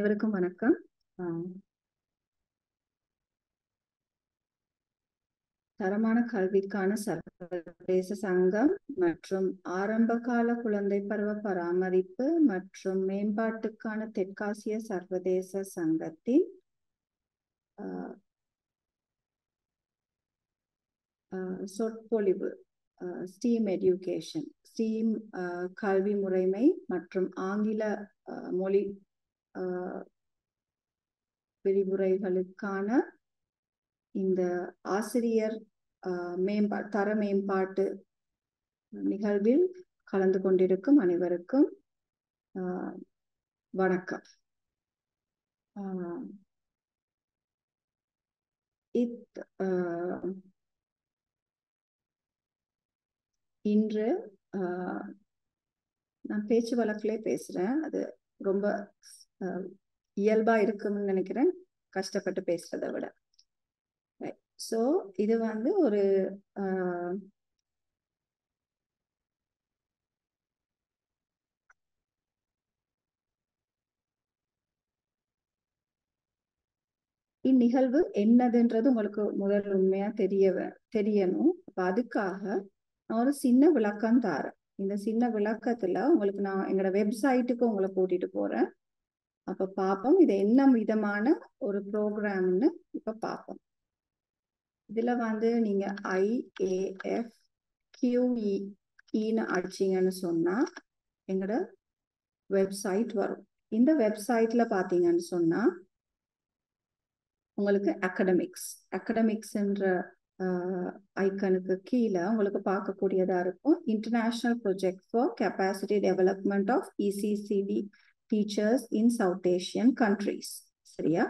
அனைவருக்கும் வணக்கம். தரமான கல்விக்கான சர்வதேச சங்கம் மற்றும் ஆரம்பகால குழந்தை பருவ பராமரிப்பு மற்றும் மேம்பாட்டுக்கான தெற்காசிய சர்வதேச சங்கத்தின் சொற்பொழிவு ஸ்டீம் எடியூகேஷன், ஸ்டீம் கல்வி முறைமை மற்றும் ஆங்கில மொழி விரிவுரைகளுக்கான இந்த ஆசிரியர் தர மேம்பாட்டு நிகழ்வில் கலந்து கொண்டிருக்கும் அனைவருக்கும் வணக்கம். இன்று நான் பேச்சு வழக்கிலே பேசுறேன். அது ரொம்ப இயல்பா இருக்கும்னு நினைக்கிறேன், கஷ்டப்பட்டு பேசுறதை விட. ஸோ இது ஒரு இந்நிகழ்வு என்னதுன்றது உங்களுக்கு முதல் உண்மையா தெரியணும். அப்ப அதுக்காக நான் ஒரு சின்ன விளக்கம் தாரேன். இந்த சின்ன விளக்கத்துல உங்களுக்கு நான் எங்களோட வெப்சைட்டுக்கு உங்களை கூட்டிட்டு போறேன். அப்ப பார்ப்போம் இது என்ன விதமான ஒரு ப்ரோக்ராம்னு இப்ப பார்ப்போம். இதுல நீங்க IAFQE அடிச்சீங்கன்னு சொன்னா எங்களோட வெப்சைட் வரும். இந்த வெப்சைட்ல பாத்தீங்கன்னு சொன்னா உங்களுக்கு அகடமிக்ஸ்ன்ற ஐக்கனுக்கு கீழே உங்களுக்கு பார்க்கக்கூடியதா இருக்கும். International project for capacity development of ECCD teachers in South Asian countries. சரியா?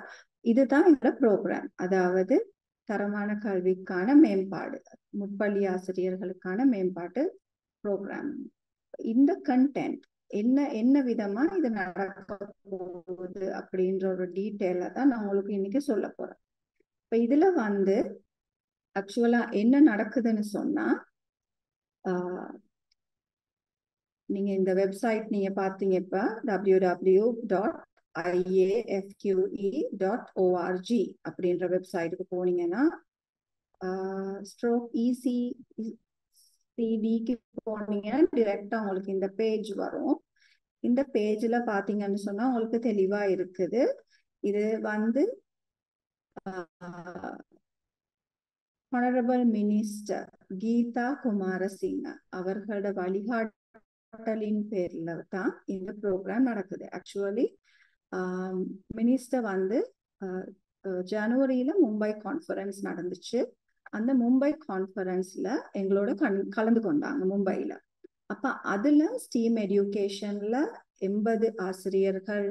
இதுதான் இந்த ப்ரோக்ராம், அதாவது தரமான கல்விக்கான மேம்பாடு, முப்பள்ளி ஆசிரியர்களுக்கான மேம்பாட்டு ப்ரோக்ராம். இந்த கண்டென்ட் என்ன விதமா இது நடக்க போகுது அப்படின்ற ஒரு டீட்டெயில தான் நான் உங்களுக்கு இன்னைக்கு சொல்ல போறேன். இப்ப இதுல ஆக்சுவலா என்ன நடக்குதுன்னு சொன்னா, நீங்க இந்த வெப்சைட் நீங்க பாத்தீங்க இப்ப www.iafque.org அப்படின்ற வெப்சைட்டுக்கு போனீங்கன்னா ECCDக்கு போனீங்கன்னா டிரெக்டா உங்களுக்கு இந்த பேஜ் வரும். இந்த பேஜ்ல பாத்தீங்கன்னு சொன்னா உங்களுக்கு தெளிவா இருக்குது. இது Honorable Minister கீதா குமாரசிங்க அவர்களோட வழிகாட்டலின் பேர்ல தான் இந்த ப்ரோக்ராம் நடக்குது. ஆக்சுவலி மினிஸ்டர் ஜனவரியில மும்பை கான்ஃபரன்ஸ் நடந்துச்சு. அந்த மும்பை கான்ஃபரன்ஸ்ல எங்களோட கலந்து கொண்டாங்க மும்பையில. அப்ப அதுல ஸ்டீம் எடியூகேஷன்ல 80 ஆசிரியர்கள்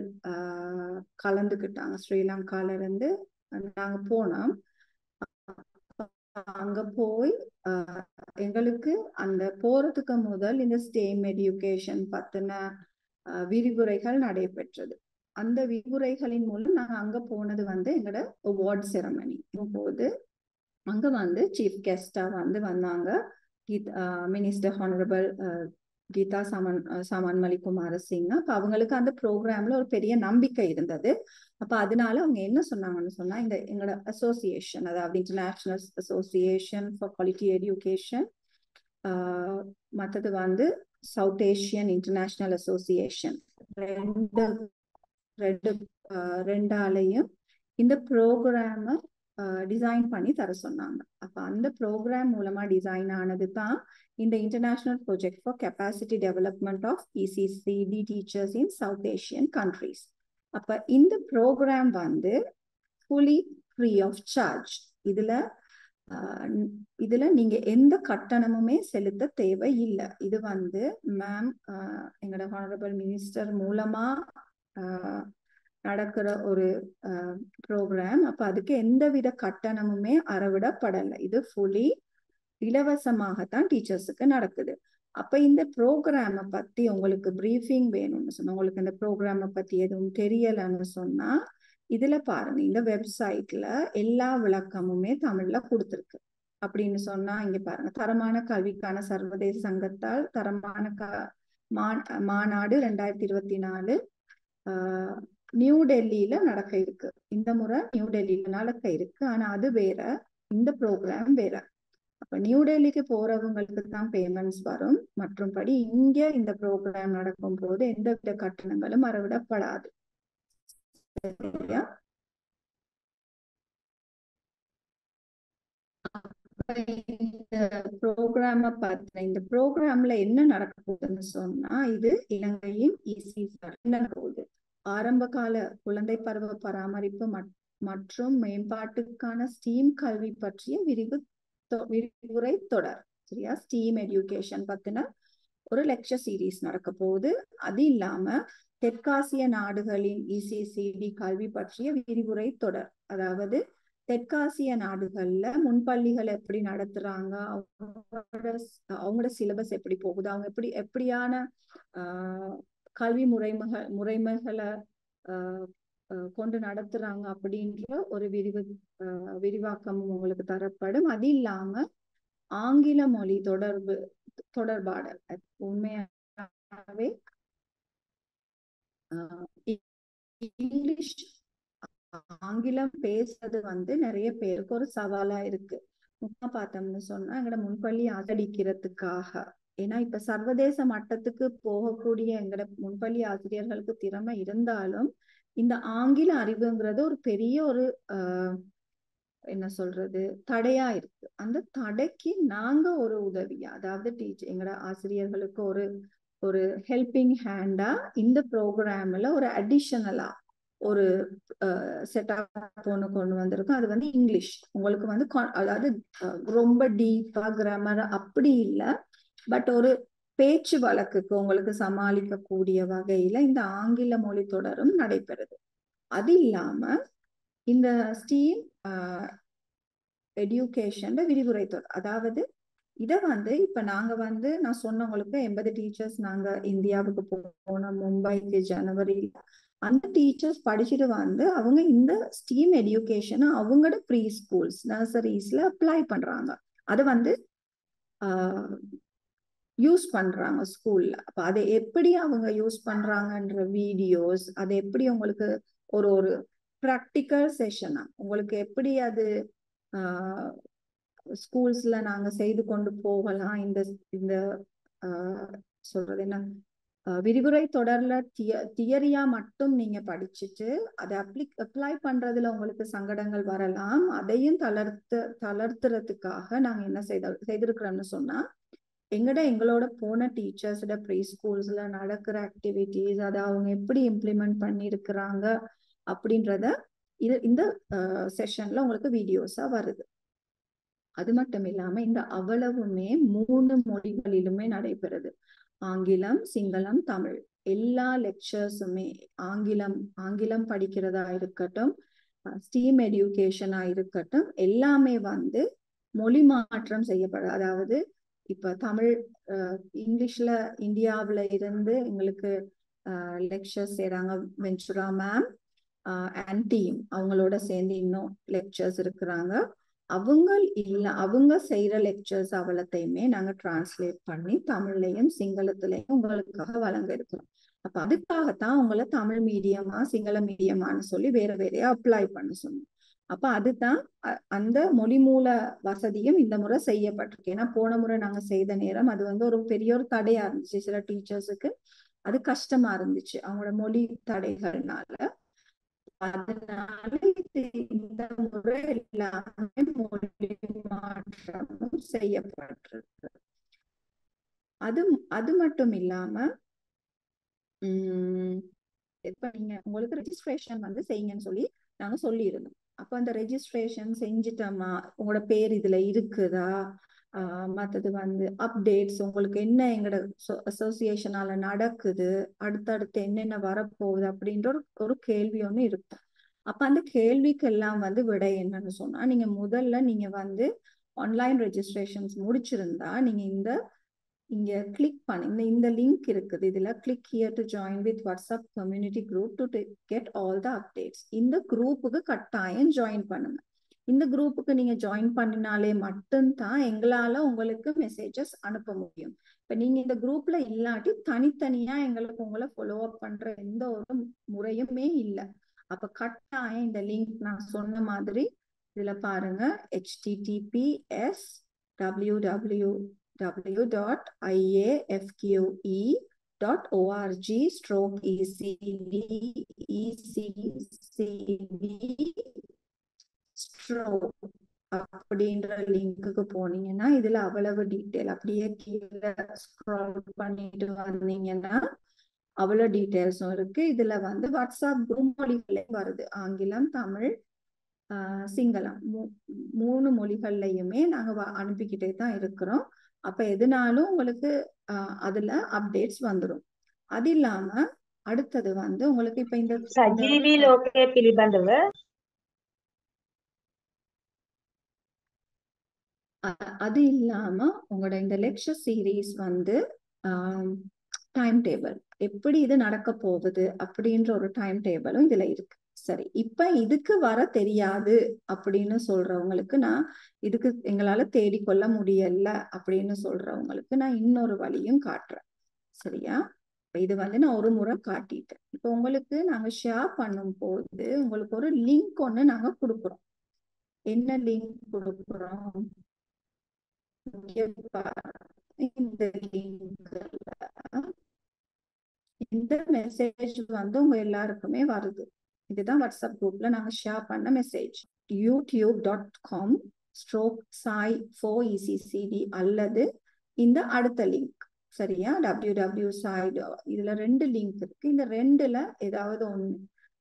கலந்துக்கிட்டாங்க. ஸ்ரீலங்கால இருந்து நாங்க போனோம். அங்க போய் எங்களுக்கு அந்த போறதுக்கு முதல் இந்த ஸ்டீம் எடியூகேஷன் பத்தின விரிவுரைகள் நடைபெற்றது. அந்த விரிவுரைகளின் மூலம் நாங்க அங்க போனது எங்களோட அவார்ட் செரமனி போது அங்க சீஃப் கெஸ்டா வந்தாங்க மினிஸ்டர் ஹானரபிள் கீதா சாமன்மலி குமாரசிங்க. அப்ப அவங்களுக்கு அந்த ப்ரோக்ராம்ல ஒரு பெரிய நம்பிக்கை இருந்தது. அப்ப அதனால அவங்க என்ன சொன்னாங்கன்னு சொன்னா, எங்களோட அசோசியேஷன், அதாவது international association for quality education, மற்றது சவுத் ஏஷியன் இன்டர்நேஷனல் அசோசியேஷன், ரெண்டாலையும் இந்த ப்ரோக்ராம டிசைன் பண்ணி தர சொன்னாங்க. அப்ப அந்த ப்ரோக்ராம் மூலமா டிசைன் ஆனது தான் இந்த international project for capacity development of ECCD teachers in South Asian countries. அப்ப இந்த programme fully free of charge. இதுல நீங்க எந்த கட்டணமுமே செலுத்த தேவை இல்லை. இது மேம் எங்களோட ஹானரபிள் மினிஸ்டர் மூலமா நடக்கிற ஒரு ப்ரோக்ராம். அப்ப அதுக்கு எந்தவித கட்டணமுமே அறவிடப்படலை. இது ஃபுல்லி இலவசமாகத்தான் டீச்சர்ஸுக்கு நடக்குது. அப்ப இந்த ப்ரோக்ராம பத்தி உங்களுக்கு பிரீஃபிங் வேணும்னு சொன்னா, உங்களுக்கு இந்த ப்ரோக்ராம பத்தி எதுவும் தெரியலன்னு சொன்னா, இதுல பாருங்க, இந்த வெப்சைட்ல எல்லா விளக்கமுமே தமிழ்ல கொடுத்துருக்கு. அப்படின்னு சொன்னா இங்க பாருங்க, தரமான கல்விக்கான சர்வதேச சங்கத்தால் தரமான மாநாடு 2024 நியூ டெல்லியில நடக்க இருக்கு. இந்த முறை நியூ டெல்லியில நடக்க இருக்கு. ஆனா அது வேற, இந்த ப்ரோக்ராம் வேற. அப்ப நியூ டெல்லிக்கு போறவங்களுக்கு தான் பேமெண்ட்ஸ் வரும். மற்றும்படி இங்க இந்த ப்ரோக்ராம் நடக்கும் போது எந்தவித கட்டணங்களும் அறவிடப்படாது. சரியா? இந்த ப்ரோக்ராம பார்த்து இந்த ப்ரோக்ராம்ல என்ன நடக்க போகுதுன்னு சொன்னா, இது இலங்கையின் இசி போகுது. ஆரம்ப கால குழந்தை பருவ பராமரிப்பு மற்றும் மேம்பாட்டுக்கான ஸ்டீம் கல்வி பற்றிய விரிவுரை தொடர். சரியா? ஸ்டீம் எஜுகேஷன் பத்தின ஒரு லெக்சர் சீரீஸ் நடக்க போகுது. அது இல்லாம தெற்காசிய நாடுகளின் இசிசிடி கல்வி பற்றிய விரிவுரை தொடர். அதாவது தெற்காசிய நாடுகள்ல முன்பள்ளிகள் எப்படி நடத்துறாங்க, அவங்களோட சிலபஸ் எப்படி போகுது, அவங்க எப்படியான கல்வி முறைமைகளை கொண்டு நடத்துறாங்க அப்படின்ற ஒரு விரிவாக்கமும் உங்களுக்கு தரப்படும். அது இல்லாம ஆங்கில மொழி தொடர்பாடல். உண்மையாவே இங்கிலீஷ் ஆங்கிலம் பேசுறது நிறைய பேருக்கு ஒரு சவாலா இருக்கு. முக்கியமா பார்த்தோம்னு சொன்னா எங்கட முன்பள்ளி ஆதரிக்கிறதுக்காக. ஏன்னா இப்ப சர்வதேச மட்டத்துக்கு போகக்கூடிய எங்கட முன்பள்ளி ஆசிரியர்களுக்கு திறமை இருந்தாலும் இந்த ஆங்கில அறிவுங்கிறது ஒரு பெரிய ஒரு என்ன சொல்றது தடையா இருக்கு. அந்த தடைக்கு நாங்க ஒரு உதவியா, அதாவது எங்கட ஆசிரியர்களுக்கு ஒரு ஹெல்பிங் ஹேண்டா இந்த ப்ரோக்ராம்ல ஒரு அடிஷனலா ஒரு செட்டப் ஒன்று கொண்டு வந்திருக்கும். அது இங்கிலீஷ். உங்களுக்கு அதாவது ரொம்ப டீப்பா கிராமர் அப்படி இல்லை, பட் ஒரு பேச்சு வழக்குக்கு உங்களுக்கு சமாளிக்க கூடிய வகையில இந்த ஆங்கில மொழி தொடரும் நடைபெறுது. அது இல்லாம இந்த ஸ்டீம் எஜுகேஷன் விரிவுரை தொடர். அதாவது இதை இப்ப நாங்க நான் சொன்னவங்களுக்கு 80 டீச்சர்ஸ் நாங்க இந்தியாவுக்கு போனோம், மும்பைக்கு ஜனவரி. அந்த டீச்சர்ஸ் படிச்சுட்டு அவங்க இந்த ஸ்டீம் எஜுகேஷனை அவங்களோட ப்ரீ ஸ்கூல்ஸ் நர்சரிஸ்ல அப்ளை பண்றாங்க. அதை யூஸ் பண்றாங்க ஸ்கூல்ல. அப்ப அதை எப்படி அவங்க யூஸ் பண்றாங்கன்ற வீடியோஸ், அதை எப்படி உங்களுக்கு ஒரு ப்ராக்டிக்கல் செஷனா உங்களுக்கு எப்படி அது ஸ்கூல்ஸ்ல நாங்க செய்து கொண்டு போகலாம். இந்த சொல்றது என்ன, விரிவுரை தொடர்ல தியரியா மட்டும் நீங்க படிச்சுட்டு அதை அப்ளை பண்றதுல உங்களுக்கு சங்கடங்கள் வரலாம். அதையும் தளர்த்துறதுக்காக நாங்க என்ன செய்திருக்கிறோம்னு சொன்னா, எங்களோட போன டீச்சர்ஸோட ப்ரீ ஸ்கூல்ஸ்ல நடக்கிற ஆக்டிவிட்டிஸ், அதை அவங்க எப்படி இம்ப்ளிமெண்ட் பண்ணிருக்கிறாங்க அப்படின்றத இந்த செஷன்ல உங்களுக்கு வீடியோஸா வருது. அது மட்டும் இல்லாம இந்த அவ்வளவுமே 3 மொழிகளிலுமே நடைபெறுது. ஆங்கிலம், சிங்களம், தமிழ். எல்லா லெக்சர்ஸுமே ஆங்கிலம் படிக்கிறதா இருக்கட்டும், ஸ்டீம் எஜுகேஷனா இருக்கட்டும், எல்லாமே மொழி மாற்றம் செய்யப்படுது. அதாவது இப்ப தமிழ் இங்கிலீஷ்ல இந்தியாவில இருந்து எங்களுக்கு லெக்சர்ஸ் செய்றாங்க. வெஞ்சுரா மேம் அண்ட் டீம் அவங்களோட சேர்ந்து இன்னும் லெக்சர்ஸ் இருக்கிறாங்க. அவங்க செய்யற லெக்சர்ஸ் அவ்வளத்தையுமே நாங்க டிரான்ஸ்லேட் பண்ணி தமிழ்லையும் சிங்களத்திலையும் உங்களுக்காக வழங்க இருக்கிறோம். அப்ப அதுக்காகத்தான் உங்களை தமிழ் மீடியமா சிங்கள மீடியமான்னு சொல்லி வேறையா அப்ளை பண்ண சொன்னோம். அப்ப அதுதான் அந்த மொழி மூல வசதியும் இந்த முறை செய்யப்பட்டிருக்கு. ஏன்னா போன முறை நாங்க செய்த நேரம் அது ஒரு பெரிய ஒரு தடையா இருந்துச்சு. சில டீச்சர்ஸுக்கு அது கஷ்டமா இருந்துச்சு அவங்களோட மொழி தடைகள்னால. அதனால இந்த முறை எல்லாமே மொழி மாற்றமும் செய்யப்பட்டிருக்கு. அது மட்டும் இல்லாம இப்ப நீங்க உங்களுக்கு ரெஜிஸ்ட்ரேஷன் செய்யுங்கன்னு சொல்லி நாங்க சொல்லி இருந்தோம். அப்ப அந்த ரெஜிஸ்ட்ரேஷன் செஞ்சுட்டோமா, உங்களோட பேர் இதுல இருக்குதா, மற்றது அப்டேட்ஸ் உங்களுக்கு என்ன எங்களோட அசோசியேஷனால நடக்குது, அடுத்தடுத்து என்னென்ன வரப்போகுது அப்படின்ற ஒரு கேள்வி ஒண்ணு இருக்கும். அப்ப அந்த கேள்விக்கெல்லாம் விடை என்னன்னு சொன்னா, நீங்க முதல்ல நீங்க ஆன்லைன் ரெஜிஸ்ட்ரேஷன்ஸ் முடிச்சிருந்தா நீங்க இங்க கிளிக் பண்ணி இந்த லிங்க் இருக்குது, இதுல click here to join with WhatsApp community group to get all the updates. இந்த குரூப்புக்கு கட்டாயம் ஜாயின் பண்ணுங்க. இந்த குரூப்புக்கு நீங்க ஜாயின் பண்ணினாலே மட்டும்தான் எங்களால உங்களுக்கு மெசேஜஸ் அனுப்ப முடியும். இப்ப நீங்க இந்த குரூப்ல இல்லாட்டி தனித்தனியா எங்களுக்கு உங்களை ஃபாலோ அப் பண்ற எந்த ஒரு முறையுமே இல்லை. அப்ப கட்டாயம் இந்த லிங்க் நான் சொன்ன மாதிரி இதுல பாருங்க, https://www.iafqe.org/ecd அப்படின்ற லிங்க்குக்கு போனீங்கன்னா இதுல அவ்வளவு டீட்டெயில் அப்படியே கீழே ஸ்க்ரால் பண்ணிட்டு வந்தீங்கன்னா அவ்வளவு டீட்டெயில்ஸும் இருக்கு. இதுல வந்து வாட்ஸ்அப் குரூப் மொழிகளே வருது, ஆங்கிலம், தமிழ், சிங்களம், 3 மொழிகள்லையுமே நாங்க அனுப்பிக்கிட்டே தான் இருக்கிறோம். அப்ப எதுனாலும் உங்களுக்கு அதுல அப்டேட்ஸ் வந்துடும். அது இல்லாம அடுத்தது வந்து உங்களுக்கு இப்ப இந்த සජීවී ලෝකයේ පිළිබඳව அது இல்லாம உங்களோட இந்த லெக்சர் சீரீஸ் வந்து டைம் டேபிள் எப்படி இது நடக்க போகுது அப்படின்ற ஒரு டைம் டேபிளும் இதுல இருக்கு. சரி, இப்ப இதுக்கு வர தெரியாது அப்படின்னு சொல்றவங்களுக்கு நான் இதுக்கு எங்களால தேடிக்கொள்ள முடியல அப்படின்னு சொல்றவங்களுக்கு நான் இன்னொரு வழியும் காட்டுறேன். சரியா? இது வந்து நான் ஒரு முறை காட்டிட்டேன். இப்ப உங்களுக்கு நாங்க ஷேர் பண்ணும் போது உங்களுக்கு ஒரு லிங்க் ஒண்ணு நாங்க கொடுக்குறோம். என்ன லிங்க் கொடுக்குறோம்? இந்த லிங்க்ல இந்த மெசேஜ் வந்து உங்க எல்லாருக்குமே வருது. இதுதான் வாட்ஸ்அப் குரூப்ல நாங்க ஷேர் பண்ண மெசேஜ். youtube.com/sai4eccd அல்லது இந்த அடுத்த லிங்க். சரியா? www.sai இதுல 2 லிங்க் இருக்கு. இந்த 2ல ஏதாவது ஒண்ணு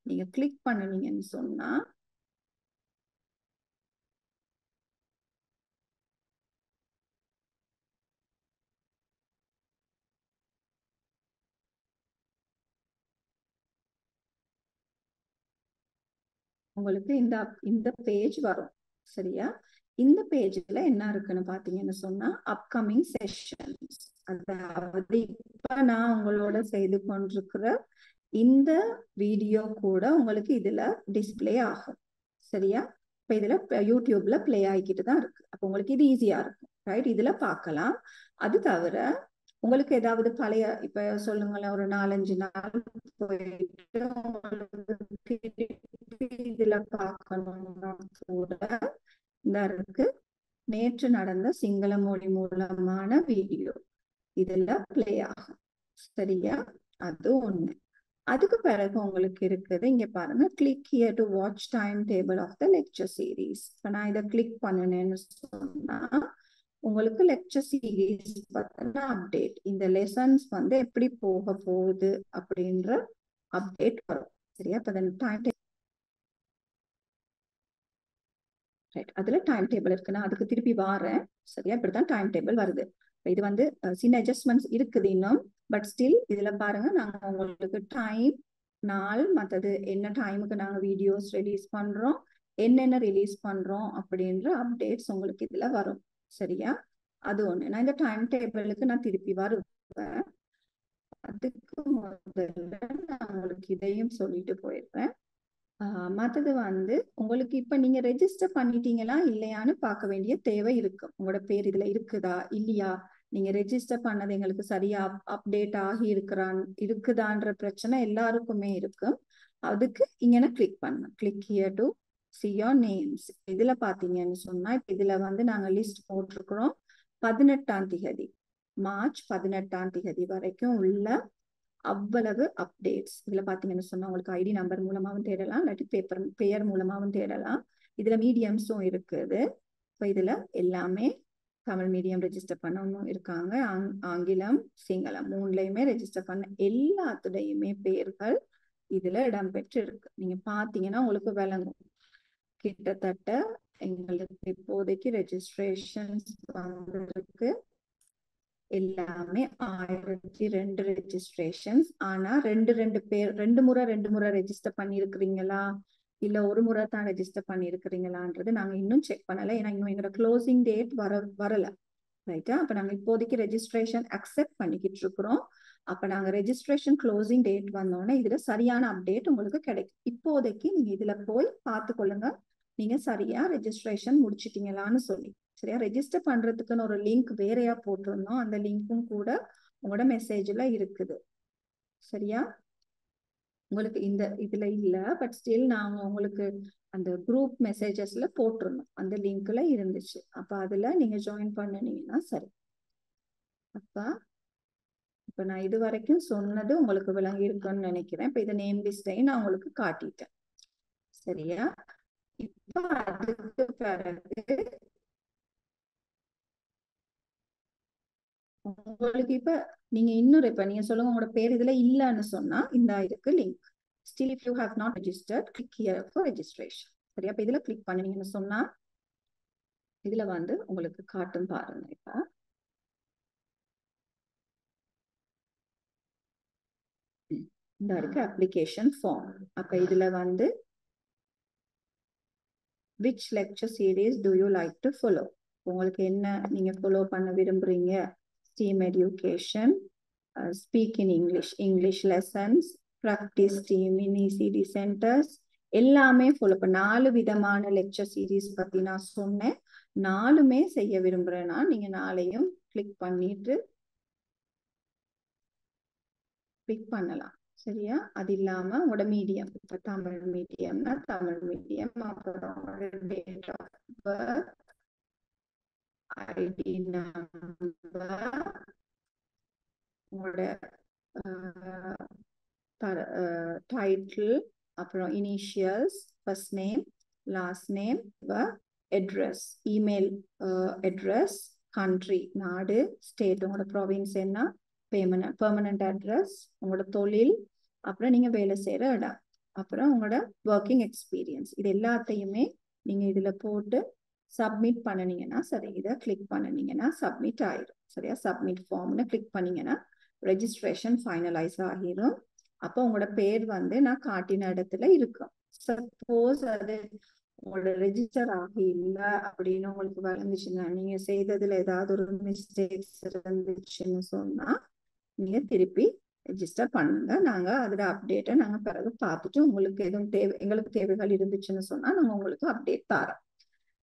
நீங்க கிளிக் பண்ணுனீங்கன்னு சொன்னா உங்களுக்கு இந்த பேஜ் வரும். சரியா? இந்த பேஜ்ல என்ன இருக்குன்னு பாத்தீங்கன்னு சொன்னா அப்கமிங் செஷன்ஸ், அதாவது இப்ப நான் உங்களோட செய்து கொண்டிருக்கிற இந்த வீடியோ கூட உங்களுக்கு இதுல டிஸ்பிளே ஆகும். சரியா? இப்ப இதுல யூடியூப்ல பிளே ஆகிக்கிட்டு தான் இருக்கு. அப்ப உங்களுக்கு இது ஈஸியா இருக்கும். ரைட்? இதுல பார்க்கலாம். அது தவிர உங்களுக்கு ஏதாவது பழைய இப்ப சொல்லுங்களேன், ஒரு 4-5 நாள் போயிட்டு இதுல பார்க்கணும்னா கூட இந்த இருக்கு, நேற்று நடந்த சிங்கள மொழி மூலமான வீடியோ இதுல பிளே ஆகும். சரியா? அது ஒண்ணு. அதுக்கு பிறகு உங்களுக்கு இருக்குது, இங்க பாருங்க, click here to watch time table of the lecture series. இப்ப நான் இதை கிளிக் பண்ணினேன்னு சொன்னா உங்களுக்கு லெக்சர் சீரீஸ் பத்தின அப்டேட், இந்த லெசன்ஸ் வந்து எப்படி போக போகுது அப்படின்ற அப்டேட் வரும். சரியா? இப்ப டைம் அதுல டைம் டேபிள் இருக்குன்னா அதுக்கு திருப்பி வாரேன். சரியா? இப்படிதான் டைம் டேபிள் வருது. இது வந்து சின்ன அட்ஜஸ்ட்மெண்ட்ஸ் இருக்குது இன்னும், பட் ஸ்டில் இதுல பாருங்க, நாங்க உங்களுக்கு டைம், நாள், மற்றது என்ன டைமுக்கு நாங்க வீடியோஸ் ரிலீஸ் பண்றோம், என்னென்ன ரிலீஸ் பண்றோம் அப்படின்ற அப்டேட்ஸ் உங்களுக்கு இதுல வரும். சரியா? அது ஒண்ணு. நான் இந்த டைம் டேபிளுக்கு நான் திருப்பி வருவேன். அதுக்கு முதல்ல நான் உங்களுக்கு இதையும் சொல்லிட்டு போயிடுறேன். மற்றது வந்து உங்களுக்கு இப்ப நீங்க ரெஜிஸ்டர் பண்ணிட்டீங்களா இல்லையான்னு பார்க்க வேண்டிய தேவை இருக்கு. உங்களோட பேர் இதுல இருக்குதா இல்லையா, நீங்க ரெஜிஸ்டர் பண்ணது எங்களுக்கு சரியா அப்டேட் ஆகி இருக்குதான்ற பிரச்சனை எல்லாருக்குமே இருக்கு. அதுக்கு இங்க கிளிக் பண்ண, click here to see your names. இதுல பாத்தீங்கன்னு சொன்னா இப்ப இதுல வந்து நாங்க லிஸ்ட் போட்டிருக்கிறோம். 18ஆம் தேதி, மார்ச் 18ஆம் தேதி வரைக்கும் உள்ள அவ்வளவு அப்டேட்ஸ் இதுல பாத்தீங்கன்னு சொன்னா உங்களுக்கு ஐடி நம்பர் மூலமாவும் தேடலாம், இல்லாட்டி பெயர் மூலமாவும் தேடலாம். இதுல மீடியம்ஸும் இருக்குது. இப்போ இதுல எல்லாமே தமிழ் மீடியம் ரெஜிஸ்டர் பண்ணவங்க இருக்காங்க, ஆங்கிலம், சிங்களம் 3லயுமே ரெஜிஸ்டர் பண்ண எல்லாத்துடையுமே பேர்கள் இதுல இடம்பெற்று இருக்கு. நீங்க பாத்தீங்கன்னா உங்களுக்கு விளங்கும். கிட்டத்தட்ட எங்களுக்கு இப்போதைக்கு ரெஜிஸ்ட்ரேஷன்ஸ் வந்திருக்கு எல்லாமே 1002 ரெஜிஸ்ட்ரேஷன்ஸ். ஆனா ரெண்டு முறை ரெஜிஸ்டர் பண்ணிருக்கிறீங்களா இல்ல ஒரு முறை தான் ரெஜிஸ்டர் பண்ணிருக்கிறீங்களான்றது நாங்க இன்னும் செக் பண்ணல. ஏன்னா இன்னும் எங்களோட க்ளோசிங் டேட் வரல. ரைட்டா? அப்ப நாங்க இப்போதைக்கு ரெஜிஸ்ட்ரேஷன் அக்செப்ட் பண்ணிக்கிட்டு இருக்கிறோம். அப்ப நாங்க ரெஜிஸ்ட்ரேஷன் க்ளோசிங் டேட் வந்தோடனே இதுல சரியான அப்டேட் உங்களுக்கு கிடைக்கும். இப்போதைக்கு நீங்க இதுல போய் பார்த்து கொள்ளுங்க. நீங்க சரியா ரெஜிஸ்ட்ரேஷன் முடிச்சிட்டீங்களான்னு சொல்லி. சரியா, ரெஜிஸ்டர் பண்றதுக்குன்னு ஒரு லிங்க் வேறையா போட்டிருந்தோம். அந்த லிங்க்கும் கூட உங்களோட மெசேஜ்ல இருக்குது. சரியா, உங்களுக்கு இந்த இதுல இல்ல, பட் ஸ்டில் நாங்க உங்களுக்கு அந்த குரூப் மெசேஜஸ்ல போட்டிருந்தோம். அந்த லிங்க்ல இருந்துச்சு. அப்ப அதுல நீங்க ஜாயின் பண்ணினீங்கன்னா சரி. அப்ப இப்ப நான் இது வரைக்கும் சொன்னது உங்களுக்கு விளங்கி இருக்குன்னு நினைக்கிறேன். இப்ப இதை நேம் லிஸ்டையும் நான் உங்களுக்கு காட்டிட்டேன். சரியா, இப்ப அதுக்கு பிறகு உங்களுக்கு இப்ப நீங்க இன்னொரு இப்ப நீங்க சொல்லுங்க உங்களோட பேர் இதுல இல்லன்னு சொன்னா இந்த இருக்கு link. Still if you have not registered click here for registration. சரியா, இப்ப இதுல கிளிக் பண்ணீங்கன்னு சொன்னா இதுல வந்து உங்களுக்கு காட்டும் பாருங்க. இப்ப இந்த இருக்கு அப்ளிகேஷன் ஃபார்ம். அப்ப இதுல வந்து which lecture series do you like to follow? உங்களுக்கு என்ன நீங்க ஃபாலோ பண்ண விரும்புறீங்க? STEAM education, speak in English, English lessons, practice STEAM in ECD centers, எல்லாமே ஃபாலோ பண்ண 4 விதமான லெக்சர் சீரீஸ் பத்தி நான் சொன்னேன். 4மே செய்ய விரும்புறேன்னா நீங்க 4ஐயும் கிளிக் பண்ணிட்டு கிளிக் பண்ணலாம். சரியா, அது இல்லாம உங்களோட மீடியம், இப்ப தமிழ் மீடியம்னா தமிழ் மீடியம், அப்புறம் date of birth, ID number, உங்களோட டைட்டில், அப்புறம் initials, first name, last name, address, email address, country நாடு, ஸ்டேட் உங்களோட ப்ராவின்ஸ் என்ன, பெர்மனன்ட் அட்ரஸ், உங்களோட தொழில், அப்புறம் நீங்க வேலை செய்யற இடம், அப்புறம் உங்களோட ஒர்க்கிங் எக்ஸ்பீரியன்ஸ். இது எல்லாத்தையுமே நீங்க இதுல போட்டு சப்மிட் பண்ணினீங்கன்னா சரி, இதை கிளிக் பண்ணினீங்கன்னா சப்மிட் ஆயிடும். சரியா, சப்மிட் ஃபார்ம்னு கிளிக் பண்ணீங்கன்னா ரெஜிஸ்ட்ரேஷன் ஃபைனலைஸ் ஆகிரும். அப்போ உங்களோட பேர் வந்து நான் காட்டின இடத்துல இருக்கும். சப்போஸ் அது உங்களோட ரெஜிஸ்டர் ஆகி இல்லை அப்படின்னு உங்களுக்கு வளர்ந்துச்சுன்னா, நீங்க செய்ததுல ஏதாவது ஒரு மிஸ்டேக்ஸ் இருந்துச்சுன்னு சொன்னா நீங்க திருப்பி ரெஜிஸ்டர் பண்ணுங்க. நாங்க அதோட அப்டேட்டை நாங்க பிறகு பார்த்துட்டு உங்களுக்கு எதுவும் எங்களுக்கு தேவைகள் இருந்துச்சுன்னு சொன்னா நாங்க உங்களுக்கு அப்டேட் தரோம்.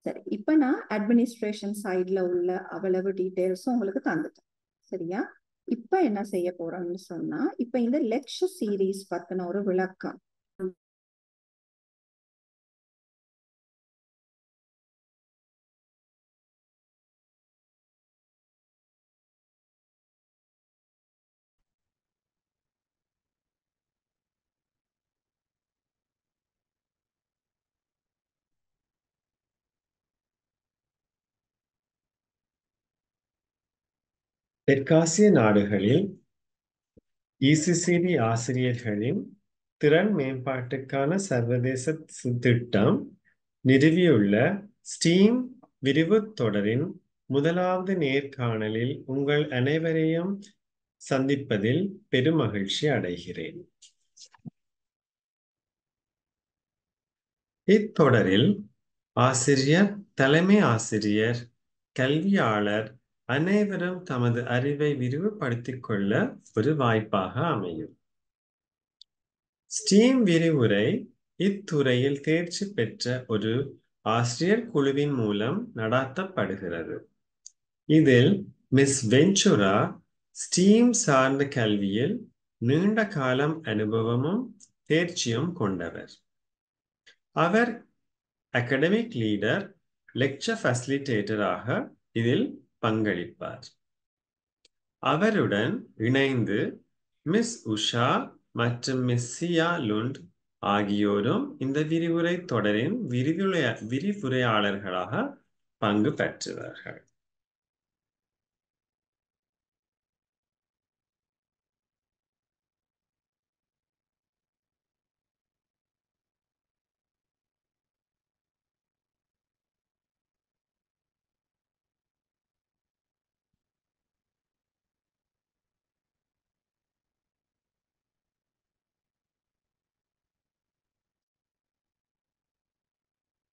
சரி, இப்ப நான் அட்மினிஸ்ட்ரேஷன் சைட்ல உள்ள அவ்வளவு டீடைல்ஸும் உங்களுக்கு தந்துட்டேன். சரியா, இப்ப என்ன செய்ய போறோம்னு சொன்னா இப்ப இந்த லெக்சர் சீரீஸ் பத்தின ஒரு விளக்கம். தெற்காசிய நாடுகளில் ECCD ஆசிரியர்களின் திறன் மேம்பாட்டுக்கான சர்வதேச திட்டம் நிறுவியுள்ள ஸ்டீம் விரிவுத் தொடரின் முதலாவது நேர்காணலில் உங்கள் அனைவரையும் சந்திப்பதில் பெருமகிழ்ச்சி அடைகிறேன். இத்தொடரில் ஆசிரியர், தலைமை ஆசிரியர், கல்வியாளர் அனைவரும் தமது அறிவை விரிவுபடுத்திக் கொள்ள ஒரு வாய்ப்பாக அமையும். ஸ்டீம் விரிவுரை இத்துறையில் தேர்ச்சி பெற்ற ஒரு ஆசிரியர் குழுவின் மூலம் நடாத்தப்படுகிறது. இதில் மிஸ் வென்ச்சுரா ஸ்டீம் சார்ந்த கல்வியில் நீண்ட காலம் அனுபவமும் தேர்ச்சியும் கொண்டவர். அவர் அகாடமிக் லீடர், லெக்சர் ஃபெசிலிட்டேட்டராக இதில் பங்களிப்பார். அவருடன் இணைந்து மிஸ் உஷா மற்றும் மிஸ் சியா லுண்ட் ஆகியோரும் இந்த விரிவுரை தொடரின் விரிவுரையாளர்களாக பங்கு பெற்றுவார்கள்.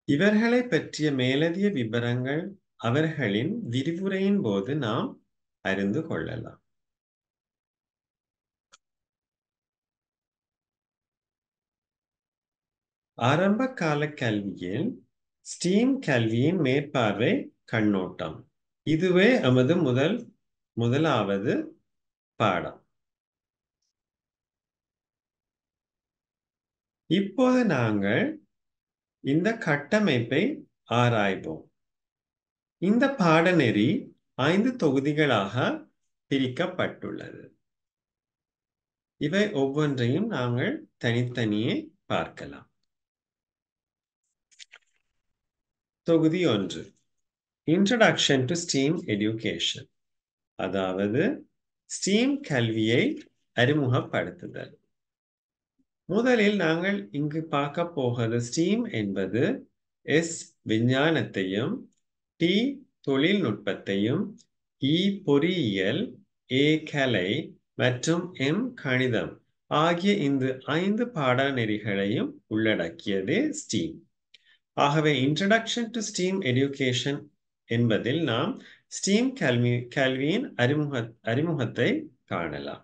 இவர்களை பற்றிய மேலதிக விவரங்கள் அவர்களின் விரிவுரையின் போது நாம் அறிந்து கொள்ளலாம். ஆரம்ப கால கல்வியில் ஸ்டீம் கல்வியின் மேற்பார்வை கண்ணோட்டம். இதுவே எமது முதலாவது பாடம். இப்போது நாங்கள் இந்த கட்டமைப்பை ஆராய்வோம். இந்த பாடநெறி 5 தொகுதிகளாக பிரிக்கப்பட்டுள்ளது. இவை ஒவ்வொன்றையும் நாங்கள் தனித்தனியே பார்க்கலாம். தொகுதி 1 Introduction to STEAM Education, அதாவது STEAM கல்வியை அறிமுகப்படுத்துதல். முதலில் நாங்கள் இங்கு பார்க்க போவது STEAM என்பது S விஞ்ஞானத்தையும், T தொழில்நுட்பத்தையும், E பொறியியல், A கலை மற்றும் M கணிதம் ஆகிய இந்த 5 பாடநெறிகளையும் உள்ளடக்கியதே STEAM. ஆகவே இன்ட்ரடக்ஷன் டு ஸ்டீம் எஜுகேஷன் என்பதில் நாம் ஸ்டீம் கல்வியின் அறிமுகத்தை காணலாம்.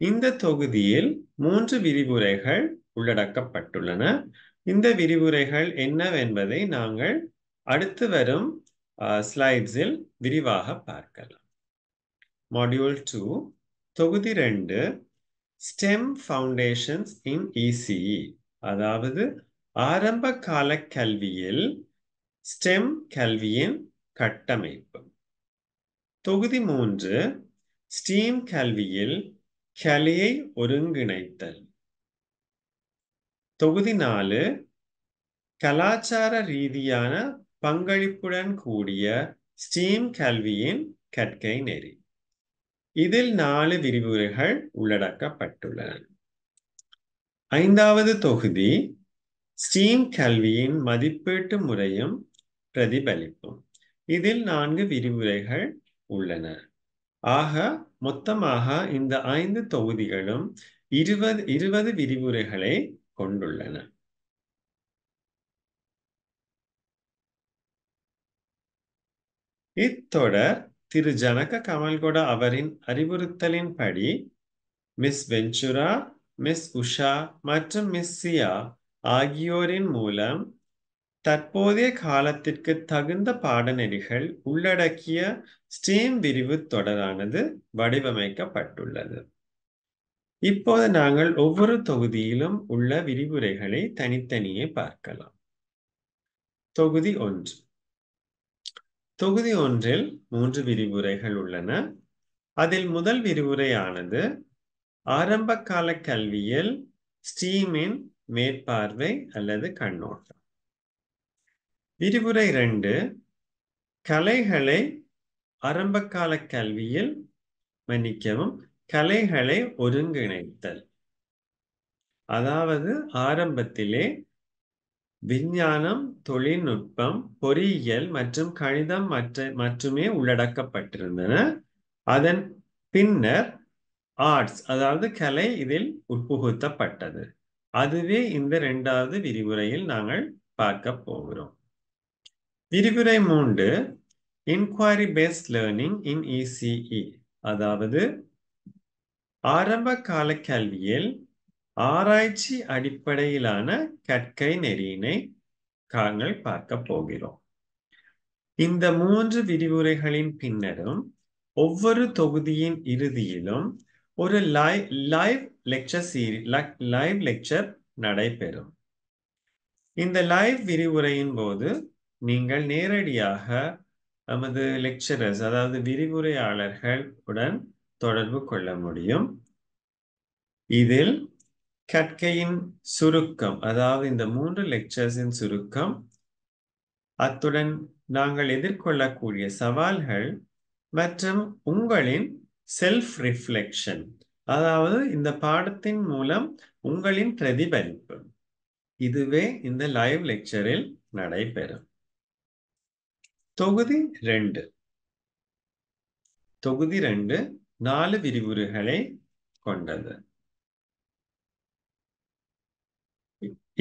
இந்த தொகுதியில் 3 விரிவுரைகள் உள்ளடக்கப்பட்டுள்ளன. இந்த விரிவுரைகள் என்னவென்பதை நாங்கள் அடுத்து வரும் ஸ்லைட்ஸில் விரிவாக பார்க்கலாம். மாடியூல் 2 தொகுதி 2 ஸ்டெம் ஃபவுண்டேஷன்ஸ் இன் இசிஇ, அதாவது ஆரம்ப கால கல்வியில் ஸ்டெம் கல்வியின் கட்டமைப்பு. தொகுதி 3 ஸ்டீம் கல்வியில் கலையை ஒருங்கிணைத்தல். தொகுதி 4 கலாச்சார ரீதியான பங்களிப்புடன் கூடிய ஸ்டீம் கல்வியின் கற்கை நெறி. இதில் 4 விரிவுரைகள் உள்ளடக்கப்பட்டுள்ளன. 5வது தொகுதி ஸ்டீம் கல்வியின் மதிப்பீட்டு முறையும் பிரதிபலிப்பும். இதில் 4 விரிவுரைகள் உள்ளன. ஆக மொத்தமாக இந்த 5 தொகுதிகளும் 20 விரிவுரைகளை கொண்டுள்ளன. இத்தொடர் திரு ஜனக கமல்கொட அவரின் அறிவுறுத்தலின்படி மிஸ் வெஞ்சுரா, மிஸ் உஷா மற்றும் மிஸ் சியா ஆகியோரின் மூலம் தற்போதைய காலத்திற்கு தகுந்த பாடநெறிகள் உள்ளடக்கிய ஸ்டீம் விரிவு தொடரானது வடிவமைக்கப்பட்டுள்ளது. இப்போது நாங்கள் ஒவ்வொரு தொகுதியிலும் உள்ள விரிவுரைகளை தனித்தனியே பார்க்கலாம். தொகுதி 1. தொகுதி 1இல் 3 விரிவுரைகள் உள்ளன. அதில் முதல் விரிவுரையானது ஆரம்ப கால கல்வியில் ஸ்டீமின் மேற்பார்வை அல்லது கண்ணோட்டம். விரிவுரை 2 கலைகளை ஆரம்பகால கல்வியில் கலைகளை ஒருங்கிணைத்தல். அதாவது ஆரம்பத்திலே விஞ்ஞானம், தொழில்நுட்பம், பொறியியல் மற்றும் கணிதம் மட்டுமே உள்ளடக்கப்பட்டிருந்தன. அதன் பின்னர் ஆர்ட்ஸ், அதாவது கலை இதில் உட்புகுத்தப்பட்டது. அதுவே இந்த 2வது விரிவுரையில் நாங்கள் பார்க்க போகிறோம். விரிவுரை 3 இன்குவரி பேஸ்ட் லேர்னிங் இன் இசிஇ, அதாவது ஆரம்ப கால கல்வியில் ஆராய்ச்சி அடிப்படையிலான கற்கை நெறியினை நாங்கள் பார்க்க போகிறோம். இந்த 3 விரிவுரைகளின் பின்னரும் ஒவ்வொரு தொகுதியின் இறுதியிலும் ஒரு லைவ் லெக்சர் நடைபெறும். இந்த லைவ் விரிவுரையின் போது நீங்கள் நேரடியாக நமது லெக்சரர்ஸ், அதாவது விரிவுரையாளர்கள் உடன் தொடர்பு கொள்ள முடியும். இதில் கற்கையின் சுருக்கம், அதாவது இந்த 3 லெக்சர்ஸின் சுருக்கம், அத்துடன் நாங்கள் எதிர்கொள்ளக்கூடிய சவால்கள் மற்றும் உங்களின் செல்ஃப் ரிஃப்ளெக்ஷன், அதாவது இந்த பாடத்தின் மூலம் உங்களின் பிரதிபலிப்பு, இதுவே இந்த லைவ் லெக்சரில் நடைபெறும். தொகுதி 2. தொகுதி 2 4 விரிவுரைகளை கொண்டது.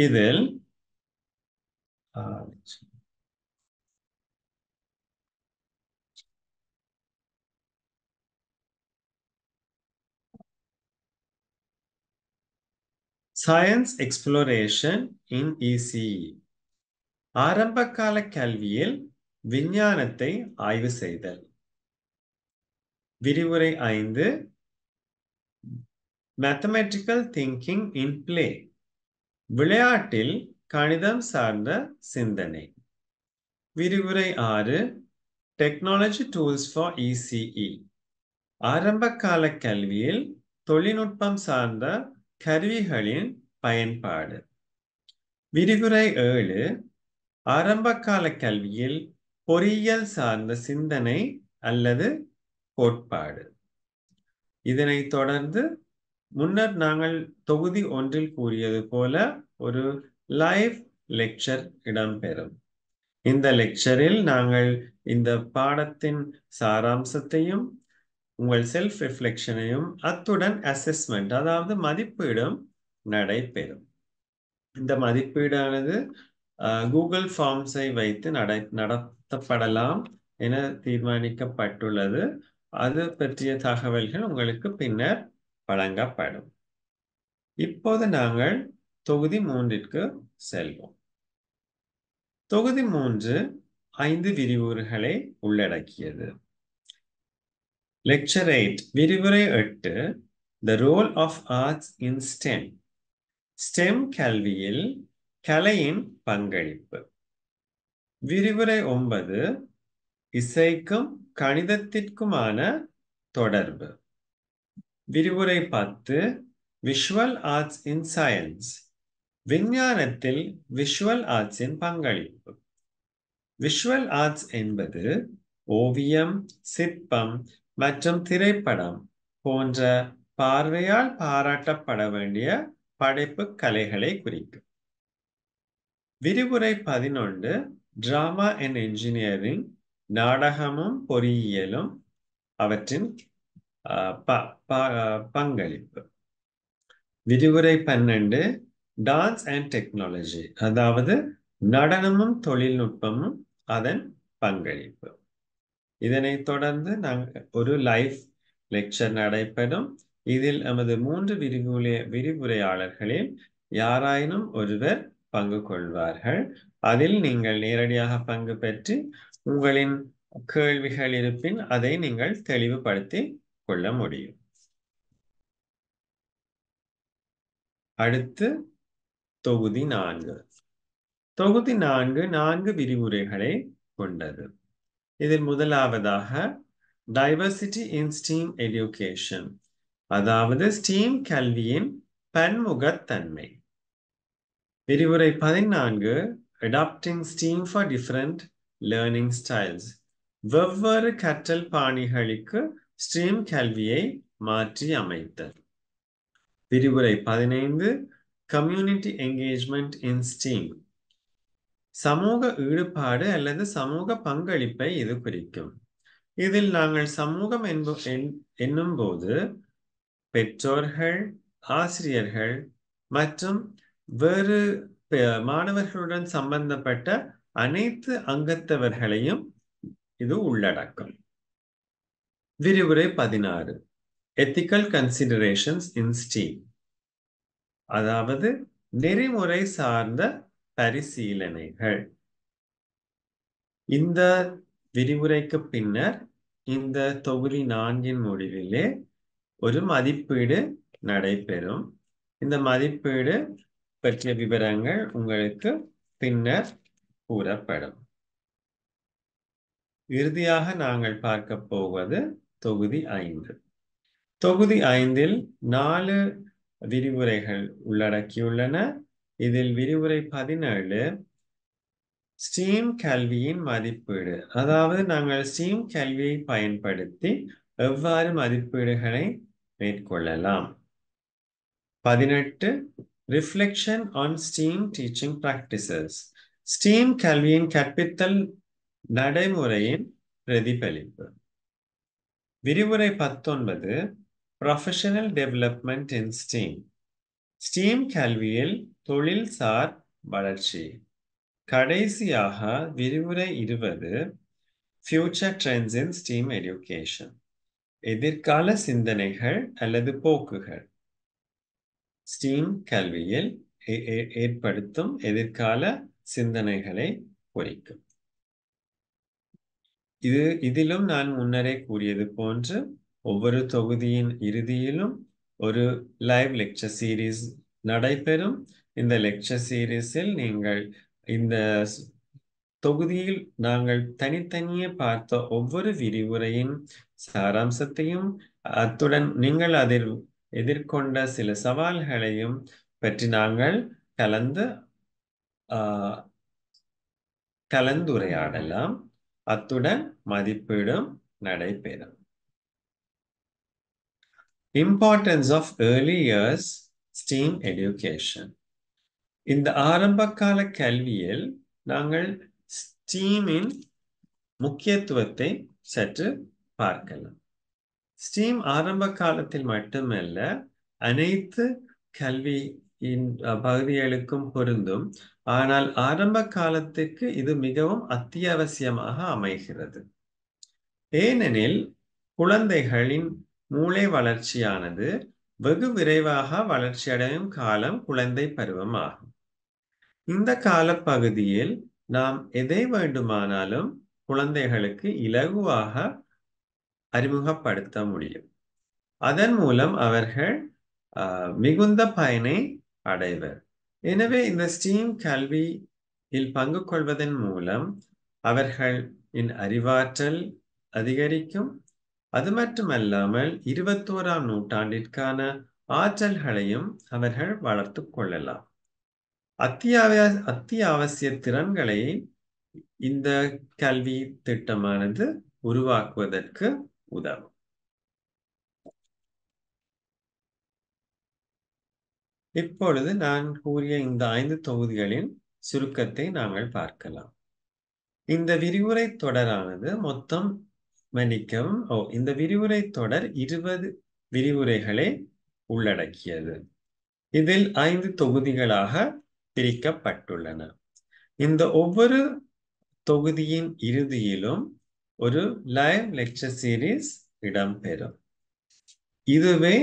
இதில் Science exploration in ECE, ஆரம்பகால கல்வியில் விஞ்ஞானத்தை ஆய்வு செய்தல். விரிவுரை 5 Mathematical Thinking in Play. விளையாட்டில் கணிதம் சார்ந்த சிந்தனை. விரிவுரை 6 Technology Tools for ECE. ஆரம்பகால கல்வியில் தொழில்நுட்பம் சார்ந்த கருவிகளின் பயன்பாடு. விரிவுரை 7 ஆரம்பகால கல்வியில் பொறியியல் சார்ந்த சிந்தனை அல்லது கோட்பாடு. இதனைத் தொடர்ந்து முன்னர் நாங்கள் தொகுதி 1 கூறியது போல ஒரு லைவ் லெக்சர் இடம்பெறும். இந்த லெக்சரில் நாங்கள் இந்த பாடத்தின் சாராம்சத்தையும் உங்கள் செல்ஃப் ரிஃப்ளெக்ஷனையும் அத்துடன் அசஸ்மெண்ட் அதாவது மதிப்பீடும் நடைபெறும். இந்த மதிப்பீடானது கூகுள் ஃபார்ம்ஸை வைத்து நடத்தப்படலாம் என தீர்மானிக்கப்பட்டுள்ளது. அது பற்றிய தகவல்கள் உங்களுக்கு பின்னர் வழங்கப்படும். இப்போது நாங்கள் தொகுதி 3ற்கு செல்வோம். தொகுதி 3 5 விரிவுரைகளை உள்ளடக்கியது. லெக்சர் 8 விரிவுரை 8 The Role of Arts in STEM. STEM கல்வியில் கலையின் பங்களிப்பு. விரிவுரை 9 இசைக்கும் கணிதத்திற்குமான தொடர்பு. விரிவுரை 10 Visual Arts in Science. விஞ்ஞானத்தில் விஷுவல் ஆர்ட்ஸின் பங்களிப்பு. விஷுவல் ஆர்ட்ஸ் என்பது ஓவியம், சிற்பம் மற்றும் திரைப்படம் போன்ற பார்வையால் பாராட்டப்பட வேண்டிய படைப்பு கலைகளை குறிக்கும். விரிவுரை 11 டிராமா அண்ட் என்ஜினியரிங். நாடகமும் பொறியியலும் அவற்றின் பங்களிப்பு. விரிவுரை 12 டான்ஸ் அண்ட் டெக்னாலஜி அதாவது நடனமும் தொழில்நுட்பமும் அதன் பங்களிப்பு. இதனைத் தொடர்ந்து நாங்கள் ஒரு லைவ் லெக்சர் நடைபெறும். இதில் நமது 3 விரிவுரையாளர்களில் யாராயினும் ஒருவர் பங்கு கொள்வார்கள். அதில் நீங்கள் நேரடியாக பங்கு பெற்று உங்களின் கேள்விகள் இருப்பின் அதை நீங்கள் தெளிவுபடுத்தி கொள்ள முடியும். அடுத்து தொகுதி 4. தொகுதி 4 விரிவுரைகளை கொண்டது. இதில் முதலாவதாக டைவர்சிட்டி இன் ஸ்டீம் எஜுகேஷன் அதாவது ஸ்டீம் கல்வியின் பன்முகத்தன்மை. விரிவுரை 14 adapting STEAM for different learning styles. வெவ்வேறு கற்றல் பாணிகளுக்கு ஸ்டீம் கல்வியை மாற்றி அமைத்தல். விரிவுரை 15 கம்யூனிட்டி என்கேஜ்மெண்ட் இன் ஸ்டீம். சமூக ஈடுபாடு அல்லது சமூக பங்களிப்பை இது குறிக்கும். இதில் நாங்கள் சமூகம் என்னும் போது பெற்றோர்கள், ஆசிரியர்கள் மற்றும் வேறு மாணவர்களுடன் சம்பந்தப்பட்ட அனைத்து அங்கத்தவர்களையும் இது உள்ளடக்கும். விரிவுரை 16 எத்திக்கல் கன்சிடரேஷன்ஸ் இன் ஸ்டீம் அதாவது நெறிமுறை சார்ந்த பரிசீலனைகள். இந்த விரிவுரைக்கு பின்னர் இந்த தொகுதி 4 முடிவிலே ஒரு மதிப்பீடு நடைபெறும். இந்த மதிப்பீடு பற்றிய விவரங்கள் உங்களுக்கு பின்னர் கூறப்படும். இறுதியாக நாங்கள் பார்க்க போவது தொகுதி 5. தொகுதி 5 4 விரிவுரைகள் உள்ளடக்கியுள்ளன. இதில் விரிவுரை 17 ஸ்டீம் கல்வியின் மதிப்பீடு அதாவது நாங்கள் ஸ்டீம் கல்வியை பயன்படுத்தி எவ்வாறு மதிப்பீடுகளை மேற்கொள்ளலாம். 18 reflection on steam teaching practices. Steam கல்வியின் கற்பித்தல் நடைமுறையின் பிரதிபலிப்பு. விரிவுரை 19 ப்ரொஃபஷனல் டெவலப்மெண்ட் இன் ஸ்டீம். ஸ்டீம் கல்வியில் தொழில்சார் வளர்ச்சி. கடைசியாக விரிவுரை 20 ஃபியூச்சர் ட்ரெண்ட்ஸ் இன் ஸ்டீம் எஜுகேஷன். எதிர்கால சிந்தனைகள் அல்லது போக்குகள் ஸ்டீம் கல்வியில் ஏற்படுத்தும் எதிர்கால சிந்தனைகளை பொறிக்கும். இதிலும் நான் முன்னரே கூறியது போன்று ஒவ்வொரு தொகுதியின் இறுதியிலும் ஒரு லைவ் லெக்சர் சீரீஸ் நடைபெறும். இந்த லெக்சர் சீரீஸில் நீங்கள் இந்த தொகுதியில் நாங்கள் தனித்தனியே பார்த்த ஒவ்வொரு விரிவுரையின் சாராம்சத்தையும் அத்துடன் நீங்கள் அதில் எதிர்கொண்ட சில சவால்களையும் பற்றி நாங்கள் கலந்துரையாடலாம். அத்துடன் மதிப்பீடும் நடைபெறும். Importance of early years STEAM education. இந்த ஆரம்பகால கல்வியில் நாங்கள் ஸ்டீமின் முக்கியத்துவத்தை சற்று பார்க்கலாம். ஸ்டீம் ஆரம்ப காலத்தில் மட்டுமல்ல, அனைத்து கல்வியின் பகுதிகளுக்கும் பொருந்தும். ஆனால் ஆரம்ப காலத்துக்கு இது மிகவும் அத்தியாவசியமாக அமைகிறது. ஏனெனில் குழந்தைகளின் மூளை வளர்ச்சியானது வெகு விரைவாக வளர்ச்சியடையும் காலம் குழந்தை பருவம் ஆகும். இந்த காலப்பகுதியில் நாம் எதை வேண்டுமானாலும் குழந்தைகளுக்கு இலகுவாக அறிமுகப்படுத்த முடியும். அதன் மூலம் அவர்கள் மிகுந்த பயனை அடைவர். எனவே இந்த ஸ்டீம் கல்வியில் பங்கு கொள்வதன் மூலம் அவர்களின் அறிவாற்றல் அதிகரிக்கும். அது மட்டுமல்லாமல் 21ஆம் நூற்றாண்டிற்கான ஆற்றல்களையும் அவர்கள் வளர்த்து கொள்ளலாம். அத்தியாவசிய திறன்களை இந்த கல்வி திட்டமானது உருவாக்குவதற்கு உதவும். இப்பொழுது நான் கூறிய இந்த 5 தொகுதிகளின் சுருக்கத்தை நாங்கள் பார்க்கலாம். இந்த விரிவுரை தொடரானது இந்த விரிவுரை தொடர் 20 விரிவுரைகளை உள்ளடக்கியது. இதில் 5 தொகுதிகளாக பிரிக்கப்பட்டுள்ளன. இந்த ஒவ்வொரு தொகுதியின் இறுதியிலும் ஒரு லைவ் லெக்சர் சீரீஸ் இடம்பெறும். இதுவே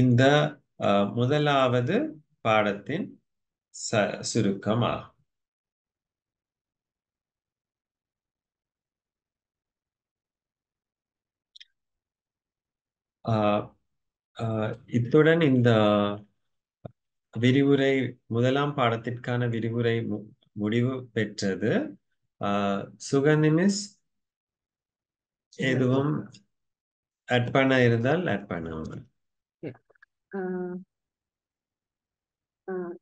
இந்த முதலாவது பாடத்தின் சுருக்கமாகும். இத்துடன் இந்த விரிவுரை முதலாம் பாடத்திற்கான விரிவுரை முடிவு பெற்றது. சுகந்தி மிஸ் எதுவும் ஆட் பண்ண இருந்தால் ஆட் பண்ணுவாங்க.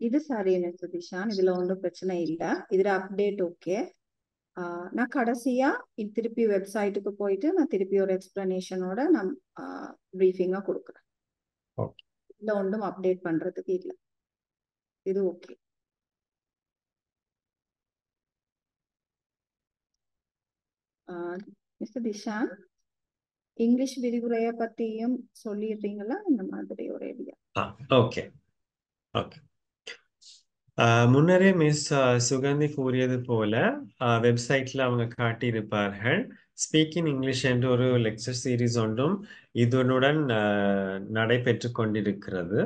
இது சரி சுதிஷான், இதுல ஒன்றும் பிரச்சனை இல்லை. இதுல அப்டேட் ஓகே. நான் கடைசியா திருப்பி வெப்சைட்டுக்கு போயிட்டு நான் திருப்பி ஒரு எக்ஸ்பிளனேஷனோட நான் ப்ரீஃபிங்கா கொடுக்குறேன். இதுல ஒன்றும் அப்டேட் பண்றதுக்கு இல்லை. இது ஓகே. மிஸ்டர் திஷான், இங்கிலீஷ் விரிவுரைய பத்தியும் சொல்லிடுறீங்களா? இந்த மாதிரி ஒரு ஐடியா. Okay okay. முன்னரே மிஸ் சுகந்தி கூறியது போல வெப்சைட்ல அவங்க காட்டியிருப்பார்கள். ஸ்பீக்கிங் இங்கிலீஷ் என்ற ஒரு லெக்சர் சீரீஸ் ஒன்றும் இதனுடன் நடைபெற்று கொண்டிருக்கிறது.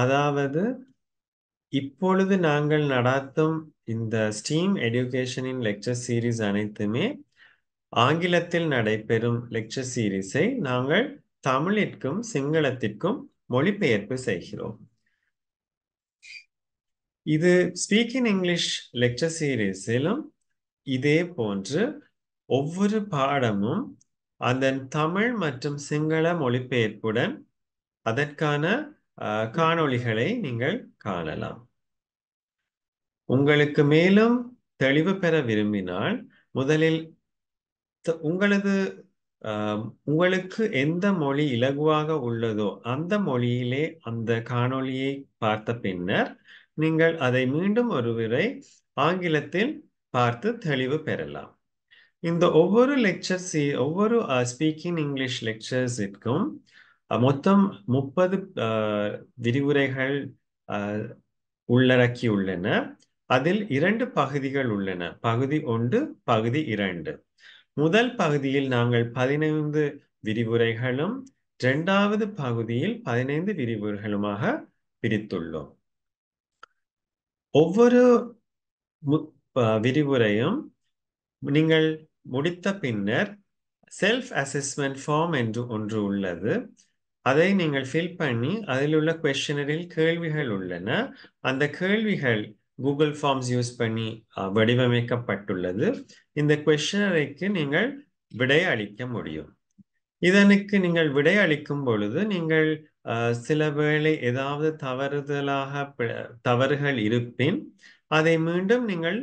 அதாவது இப்பொழுது நாங்கள் நடாத்தும் இந்த ஸ்டீம் எஜுகேஷனின் லெக்சர் சீரீஸ் அனைத்துமே ஆங்கிலத்தில் நடைபெறும் லெக்சர் சீரீஸை நாங்கள் தமிழிற்கும் சிங்களத்திற்கும் மொழிபெயர்ப்பு செய்கிறோம். இது ஸ்பீக்கிங் இங்கிலீஷ் லெக்சர் சீரீஸிலும் இதே போன்று ஒவ்வொரு பாடமும் அதன் தமிழ் மற்றும் சிங்கள மொழிபெயர்ப்புடன் அதற்கான காணொளிகளை நீங்கள் காணலாம். உங்களுக்கு மேலும் தெளிவு பெற விரும்பினால் முதலில் உங்களுக்கு எந்த மொழி இலகுவாக உள்ளதோ அந்த மொழியிலே அந்த காணொளியை பார்த்த பின்னர் நீங்கள் அதை மீண்டும் ஒருமுறை ஆங்கிலத்தில் பார்த்து தெளிவு பெறலாம். இந்த ஒவ்வொரு ஸ்பீக்கிங் இங்கிலீஷ் லெக்சர்ஸிற்கும் மொத்தம் 30 விரிவுரைகள் உள்ளடக்கியுள்ளன. அதில் 2 பகுதிகள் உள்ளன. பகுதி 1, பகுதி 2. முதல் பகுதியில் நாங்கள் 15 விரிவுரைகளும் 2வது பகுதியில் 15 விரிவுரைகளுமாக பிரித்துள்ளோம். ஒவ்வொரு விரிவுரையும் நீங்கள் முடித்த பின்னர் செல்ஃப் அசஸ்மெண்ட் ஃபார்ம் என்று ஒன்று உள்ளது. அதை நீங்கள் ஃபில் பண்ணி அதில் உள்ள கொஸ்டினரில் கேள்விகள் உள்ளன. அந்த கேள்விகள் கூகுள் ஃபார்ம்ஸ் யூஸ் பண்ணி வடிவமைக்கப்பட்டுள்ளது. இந்த கொஸ்டினரைக்கு நீங்கள் விடை அளிக்க முடியும். இதனுக்கு நீங்கள் விடை அளிக்கும் பொழுது நீங்கள் சில வேளை ஏதாவது தவறுகள் இருப்பின் அதை மீண்டும் நீங்கள்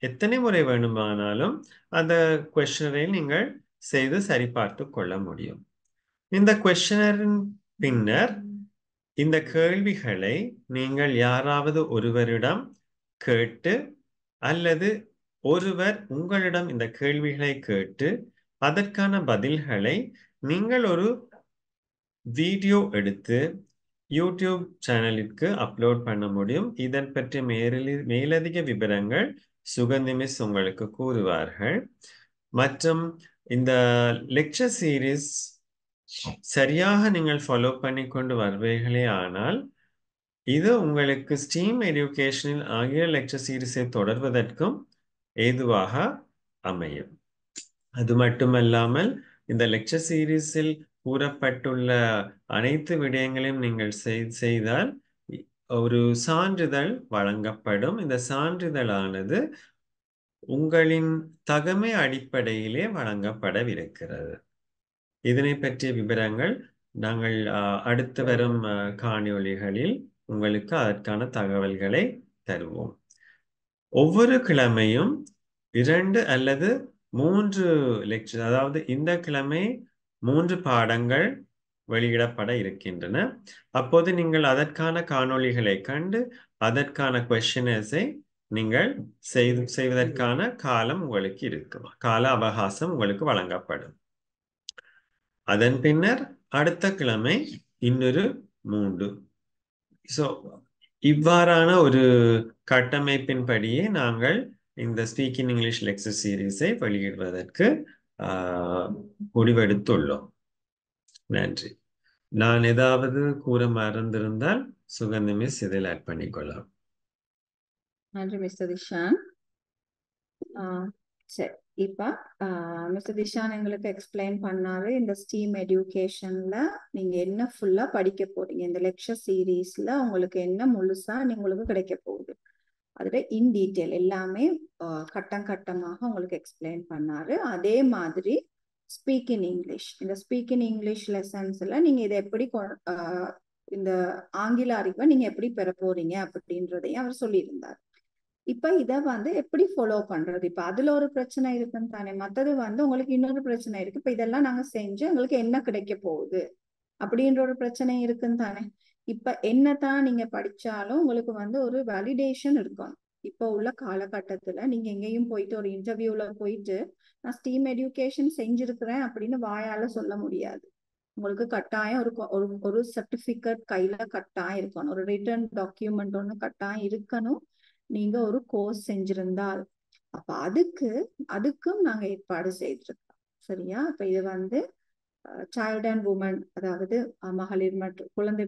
எத்தனை முறை வேண்டுமானாலும் அந்த கொஸ்டினரை நீங்கள் செய்து சரிபார்த்து கொள்ள முடியும். இந்த கொஸ்டினரின் பின்னர் இந்த கேள்விகளை நீங்கள் யாராவது ஒருவரிடம் கேட்டு அல்லது ஒருவர் உங்களிடம் இந்த கேள்விகளை கேட்டு அதற்கான பதில்களை நீங்கள் ஒரு வீடியோ எடுத்து யூடியூப் சேனலிற்கு அப்லோட் பண்ண முடியும். இதன் பற்றி மேலதிக விவரங்கள் சுகந்தி மிஸ் உங்களுக்கு கூறுவார்கள். மற்றும் இந்த லெக்சர் சீரீஸ் சரியாக நீங்கள் ஃபாலோ பண்ணி கொண்டு வருவீர்களே ஆனால் இது உங்களுக்கு ஸ்டீம் எஜுகேஷனில் ஆகிய லெக்சர் சீரீஸை தொடர்வதற்கும் ஏதுவாக அமையும். அது மட்டுமல்லாமல் இந்த லெக்சர் சீரீஸில் கூறப்பட்டுள்ள அனைத்து விடயங்களையும் நீங்கள் செய்தால் ஒரு சான்றிதழ் வழங்கப்படும். இந்த சான்றிதழானது உங்களின் தகமை அடிப்படையிலே வழங்கப்படவிருக்கிறது. இதனை பற்றிய விவரங்கள் நாங்கள் அடுத்து வரும் காணொளிகளில் உங்களுக்கு அதற்கான தகவல்களை தருவோம். ஒவ்வொரு கிழமையும் 2 அல்லது 3 லெக்சர், அதாவது இந்த கிழமை 3 பாடங்கள் வெளியிடப்பட இருக்கின்றன. அப்போது நீங்கள் அதற்கான காணொளிகளை கண்டு அதற்கான கொஸ்டினர்ஸை நீங்கள் செய்வதற்கான காலம் உங்களுக்கு இருக்கும், கால அவகாசம் உங்களுக்கு வழங்கப்படும். அதன் பின்னர் அடுத்த கிழமை இன்னொரு 3. இவ்வாறான ஒரு கட்டமைப்பின்படியே நாங்கள் இந்த ஸ்பீக்கிங் இங்கிலீஷ் லெக்சர் சீரீஸை வெளியிடுவதற்கு முடிவெடுத்துள்ளோம். நன்றி. நான் ஏதாவது கூற மறந்திருந்தால் சுகந்தி மிஸ் இதில் ஆட் பண்ணிக்கொள்ளலாம். நன்றி மிஸ்டர் திஷான். சரி, இப்ப மிஸ்டர் திஷான் எங்களுக்கு எக்ஸ்பிளைன் பண்ணாரு இந்த ஸ்டீம் எஜுகேஷன்ல நீங்க என்ன ஃபுல்லா படிக்க போறீங்க, இந்த லெக்சர் சீரீஸ்ல உங்களுக்கு என்ன முழுசா உங்களுக்கு கிடைக்க போகுது, அதுல இன் டீட்டெயில் எல்லாமே கட்டம் கட்டமாக உங்களுக்கு எக்ஸ்பிளைன் பண்ணாரு. அதே மாதிரி ஸ்பீக்கிங் இங்கிலீஷ், இந்த ஸ்பீக்கிங் இங்கிலீஷ் லெசன்ஸ்ல நீங்க இதை எப்படி இந்த ஆங்கில அறிவை நீங்க எப்படி பெற போறீங்க அப்படின்றதையும் அவர் சொல்லியிருந்தார். இப்ப இத எப்படி ஃபாலோ பண்றது? இப்ப அதுல ஒரு பிரச்சனை இருக்குன்னு தானே, மத்தது உங்களுக்கு இன்னொரு பிரச்சனை இருக்கு. இப்ப இதெல்லாம் நாங்க செஞ்சு எங்களுக்கு என்ன கிடைக்க போகுது அப்படின்ற ஒரு பிரச்சனை இருக்குன்னு தானே. இப்ப என்னதான் நீங்க படிச்சாலும் உங்களுக்கு ஒரு வேலிடேஷன் இருக்கணும். இப்ப உள்ள காலகட்டத்துல நீங்க எங்கேயும் போயிட்டு ஒரு இன்டர்வியூல போயிட்டு நான் ஸ்டீம் எஜுகேஷன் செஞ்சிருக்கிறேன் அப்படின்னு வாயால சொல்ல முடியாது. உங்களுக்கு கட்டாயம் ஒரு சர்டிபிகேட் கையில கட்டாயம் இருக்கணும், ஒரு ரிட்டன் டாக்குமெண்ட் ஒண்ணு கட்டாயம் இருக்கணும் நீங்க ஒரு கோர்ஸ் செஞ்சிருந்தால். அப்ப அதுக்கும் நாங்க ஏற்பாடு செய்திருக்கோம். சரியா? இப்ப இது சைல்ட் அண்ட் உமன், அதாவது மகளிர் மற்றும் குழந்தை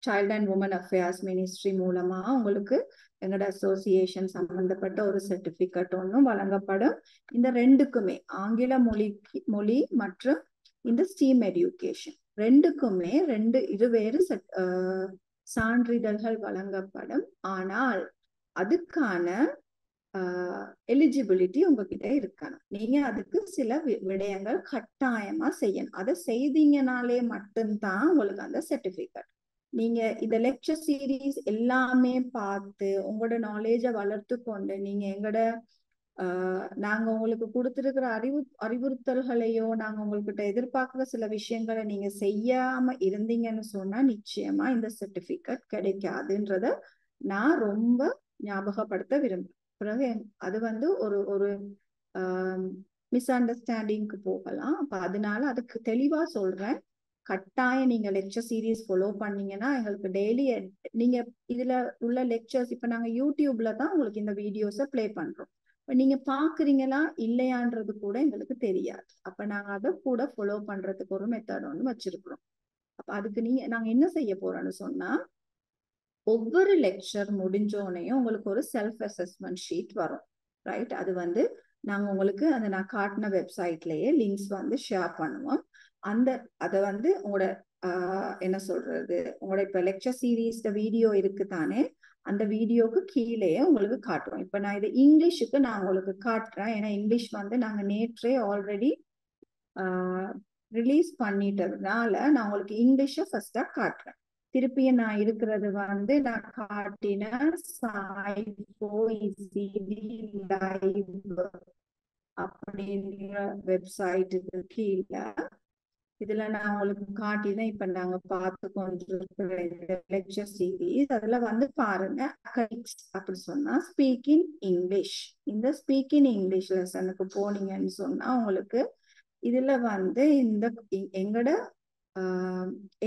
child and women affairs ministry மூலமா உங்களுக்கு எங்களோட அசோசியேஷன் சம்பந்தப்பட்ட ஒரு சர்டிபிகேட் ஒன்றும் வழங்கப்படும். இந்த ரெண்டுக்குமே ஆங்கில மொழி மற்றும் இந்த ஸ்டீம் எஜுகேஷன் ரெண்டுக்குமே இருவேறு சான்றிதழ்கள் வழங்கப்படும். ஆனால் அதுக்கான எலிஜிபிலிட்டி உங்ககிட்ட இருக்கணும். நீங்க அதுக்கு சில விடயங்கள் கட்டாயமா செய்யணும். அதை செய்தீங்கனாலே மட்டும்தான் உங்களுக்கு அந்த சர்டிபிகேட். நீங்க இந்த லெக்சர் சீரீஸ் எல்லாமே பார்த்து உங்களோட நாலேஜ வளர்த்து கொண்டு நீங்க நாங்க உங்களுக்கு கொடுத்திருக்கிற அறிவுறுத்தல்களையோ நாங்க உங்ககிட்ட எதிர்பார்க்கிற சில விஷயங்களை நீங்க செய்யாம இருந்தீங்கன்னு சொன்னா நிச்சயமா இந்த சர்டிபிகேட் கிடைக்காதுன்றத நான் ரொம்ப ஞாபகப்படுத்த விரும்புறேன். பிறகு அது ஒரு மிஸ் அண்டர்ஸ்டாண்டிங்க்கு போகலாம். அப்ப அதனால அதுக்கு தெளிவா சொல்றேன், கட்டாயம் நீங்க லெக்சர் சீரீஸ் ஃபாலோ பண்ணீங்கன்னா எங்களுக்கு டெய்லி நீங்க இதுல உள்ள லெக்சர்ஸ் இப்ப நாங்க யூடியூப்ல தான் உங்களுக்கு இந்த வீடியோஸை பிளே பண்றோம். நீங்க பாக்குறீங்களா இல்லையான்றது கூட எங்களுக்கு தெரியாது. அப்ப நாங்க அதை கூட ஃபாலோ பண்றதுக்கு ஒரு மெத்தட் ஒன்று வச்சிருக்கிறோம். அப்ப அதுக்கு நாங்க என்ன செய்ய போறோம்னு சொன்னா, ஒவ்வொரு லெக்சர் முடிஞ்சோனையும் உங்களுக்கு ஒரு செல்ஃப் அசஸ்மெண்ட் ஷீட் வரும், ரைட்? அது வந்து நாங்க உங்களுக்கு அந்த நான் காட்டின வெப்சைட்லயே லிங்க்ஸ் வந்து ஷேர் பண்ணுவோம். அதை வந்து உங்களோட என்ன சொல்றது, உங்களோட இப்ப லெக்சர் சீரீஸ் வீடியோ இருக்கு தானே, அந்த வீடியோக்கு கீழே உங்களுக்கு காட்டுவோம். இப்ப நான் இது இங்கிலீஷுக்கு நான் உங்களுக்கு காட்டுறேன், ஏன்னா இங்கிலீஷ் வந்து நாங்க நேற்றே ஆல்ரெடி ரிலீஸ் பண்ணிட்டதுனால நான் உங்களுக்கு இங்கிலீஷை ஃபர்ஸ்டா காட்டுறேன். திருப்பியும் நான் இருக்கிறது வந்து நான் காட்டின லைவ் அப்படிங்கிற வெப்சைட்டுக்கு கீழே இதுல நான் உங்களுக்கு காட்டினேன். இப்ப நாங்க பார்த்து கொண்டிருக்கிற லெக்சர் சீரீஸ் அதுல வந்து பாருங்க, அப்படி சொன்னா ஸ்பீக்கிங் இங்கிலீஷ். இந்த ஸ்பீக்கிங் இங்கிலீஷ் லெசனுக்கு போனீங்கன்னு சொன்னா உங்களுக்கு இதுல வந்து இந்த எங்கட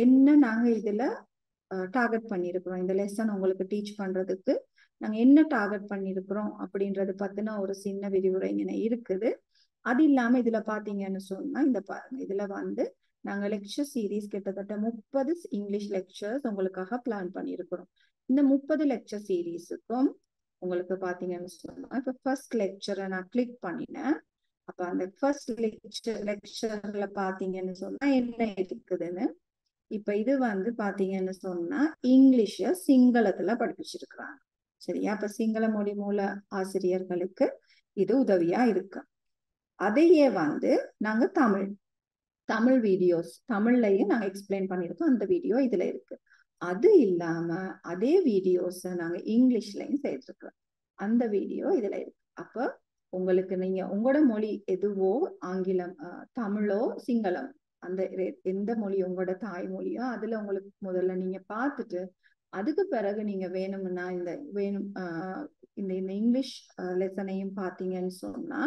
என்ன நாங்க இதுல டார்கெட் பண்ணிருக்கிறோம், இந்த லெசன் உங்களுக்கு டீச் பண்றதுக்கு நாங்க என்ன டார்கெட் பண்ணிருக்கிறோம் அப்படின்றது பத்தின ஒரு சின்ன விரிவுரை இங்க இருக்குது. அது இல்லாம இதுல பாத்தீங்கன்னு சொன்னா இந்த பாருங்க, இதுல வந்து நாங்க லெக்சர் சீரீஸ் கிட்டத்தட்ட 30 இங்கிலீஷ் லெக்சர்ஸ் உங்களுக்காக பிளான் பண்ணிருக்கிறோம். இந்த 30 லெக்சர் சீரீஸுக்கும் உங்களுக்கு பாத்தீங்கன்னு சொன்னா இப்ப ஃபர்ஸ்ட் லெக்சரை நான் கிளிக் பண்ணினேன். அப்ப அந்த ஃபர்ஸ்ட் லெக்சர்ல பாத்தீங்கன்னு சொன்னா என்ன இருக்குதுன்னு, இப்ப இது வந்து பாத்தீங்கன்னு சொன்னா இங்கிலீஷ சிங்களத்துல படிப்பிச்சிருக்கிறாங்க, சரியா? அப்ப சிங்கள மொழி மூல ஆசிரியர்களுக்கு இது உதவியா இருக்கு. அதையே வந்து நாங்க தமிழ் வீடியோஸ் தமிழ்லயும் நாங்க எக்ஸ்பிளைன் பண்ணிருக்கோம், அந்த வீடியோ இதுல இருக்கு. அது இல்லாம அதே வீடியோஸ் நாங்க இங்கிலீஷ்லயும் செய்திருக்கிறோம், அந்த வீடியோ இதுல இருக்கு. அப்ப உங்களுக்கு நீங்க உங்களோட மொழி எதுவோ, ஆங்கிலம், தமிழோ, சிங்களம், அந்த எந்த மொழி உங்களோட தாய்மொழியோ அதுல உங்களுக்கு முதல்ல நீங்க பார்த்துட்டு அதுக்கு பிறகு நீங்க வேணும்னா இந்த இங்கிலீஷ் லெசனையும் பார்த்தீங்கன்னு சொன்னா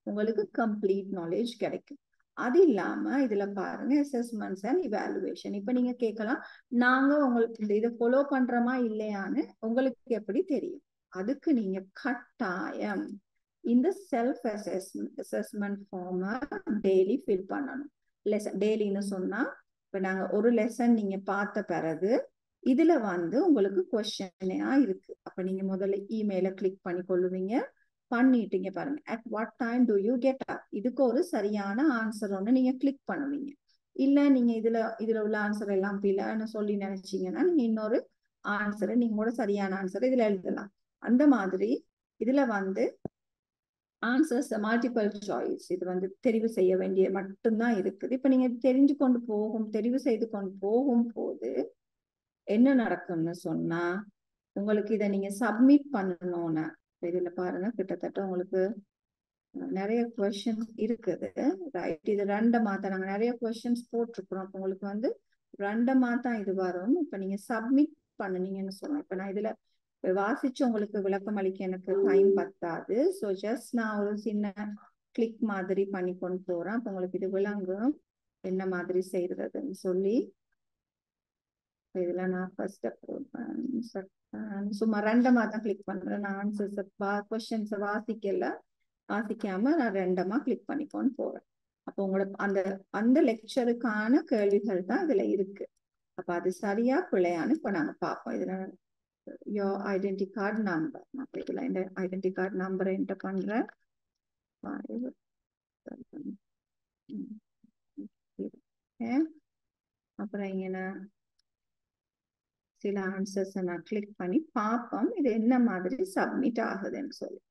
உங்களுக்கு கம்ப்ளீட் நாலேஜ் கிடைக்கும். அது இல்லாம இதுல பாருங்க அசஸ்மெண்ட்ஸ் அண்ட் இவாலுவேஷன். இப்ப நீங்க கேட்கலாம், நாங்க உங்களுக்கு இந்த இதை ஃபாலோ பண்றோமா இல்லையான்னு உங்களுக்கு எப்படி தெரியும்? அதுக்கு நீங்க கட்டாயம் இந்த செல்ஃப் அசஸ்மெண்ட் ஃபார்மை டெய்லி ஃபில் பண்ணணும். டெய்லின்னு சொன்னா இப்ப நாங்க ஒரு லெசன் நீங்க பார்த்த பிறகு இதுல வந்து உங்களுக்கு கொஸ்டினா இருக்கு. அப்ப நீங்க முதல்ல இமெயில கிளிக் பண்ணி கொள்ளுவீங்க, பண்ணிட்டீங்க பாருங்க, at what time to you get up, இதுக்கு ஒரு சரியான ஆன்சர் ஒன்று நீங்க கிளிக் பண்ணுவீங்க. இல்ல நீங்க இதுல உள்ள ஆன்சர் எல்லாம் பிள்ளைன்னு சொல்லி நினைச்சீங்கன்னா நீங்க இன்னொரு ஆன்சரை, நீங்களோட சரியான ஆன்சரை இதுல எழுதலாம். அந்த மாதிரி இதுல வந்து ஆன்சர்ஸ் மல்டிபிள் சாய்ஸ், இது வந்து தெரிவு செய்ய வேண்டிய மட்டும்தான் இருக்குது. இப்ப நீங்க தெரிவு செய்து கொண்டு போகும் போது என்ன நடக்கும்னு சொன்னா, உங்களுக்கு இதை நீங்க சப்மிட் பண்ணணும்னு இதுல பாருங்க கிட்டத்தட்ட உங்களுக்கு நிறைய கொஸ்டின்ஸ் இருக்குது, ரைட்? இது ரேண்டமா தான் நாங்க நிறைய கொஸ்டின்ஸ் போட்டிருக்கிறோம். அப்ப உங்களுக்கு வந்து ரேண்டமா தான் இது வரும். இப்ப நீங்க சப்மிட் பண்ணுனீங்கன்னு சொன்னேன். இப்ப நான் இதுல வாசிச்சு உங்களுக்கு விளக்கம் அளிக்க எனக்கு டைம் பத்தாது. ஸோ ஜஸ்ட் நான் ஒரு சின்ன கிளிக் மாதிரி பண்ணி கொண்டு போறேன். அப்ப உங்களுக்கு இது விளங்கும் என்ன மாதிரி செய்யறதுன்னு சொல்லி. இதுல நான் ஃபர்ஸ்ட் சும்மா ரெண்டமா தான் கிளிக் பண்றேன். நான் ஆன்சர்ஸ் கொஸ்டின்ஸை வாசிக்காம நான் ரெண்டமா கிளிக் பண்ணிக்கொண்டு போறேன். அப்போ உங்களுக்கு அந்த லெக்சருக்கான கேள்விகள் தான் இதுல இருக்கு. அப்ப அது சரியா பிள்ளையான்னு இப்ப நாங்க பார்ப்போம். இதுல your identity card number, நான் இதுல இந்த ஐடென்டி கார்டு நம்பரை என்டர் பண்றேன். அப்புறம் இங்க சில ஆன்சர்ஸ் நான் கிளிக் பண்ணி பார்ப்போம் இது என்ன மாதிரி சப்மிட் ஆகுதுன்னு சொல்லி.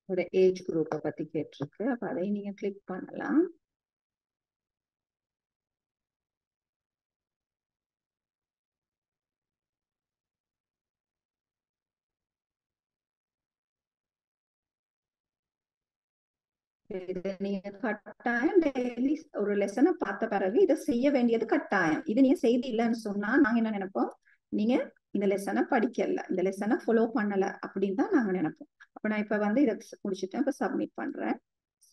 ஒரு ஏஜ் குரூப்பை பத்தி கேட்டிருக்கு. அப்ப அதை நீங்க கிளிக் பண்ணலாம். நீங்க கட்டாயம் டெய்லி ஒரு லெசனை பார்த்த பிறகு இதை செய்ய வேண்டியது கட்டாயம். இது நீங்க செய்தி இல்லைன்னு சொன்னா நாங்க என்ன நினைப்போம், நீங்க இந்த லெசனை படிக்கல, இந்த லெசனை ஃபாலோ பண்ணல அப்படின்னு தான் நாங்க நினைப்போம். அப்ப நான் இப்ப வந்து இதை முடிச்சுட்டேன். இப்ப சப்மிட் பண்றேன்.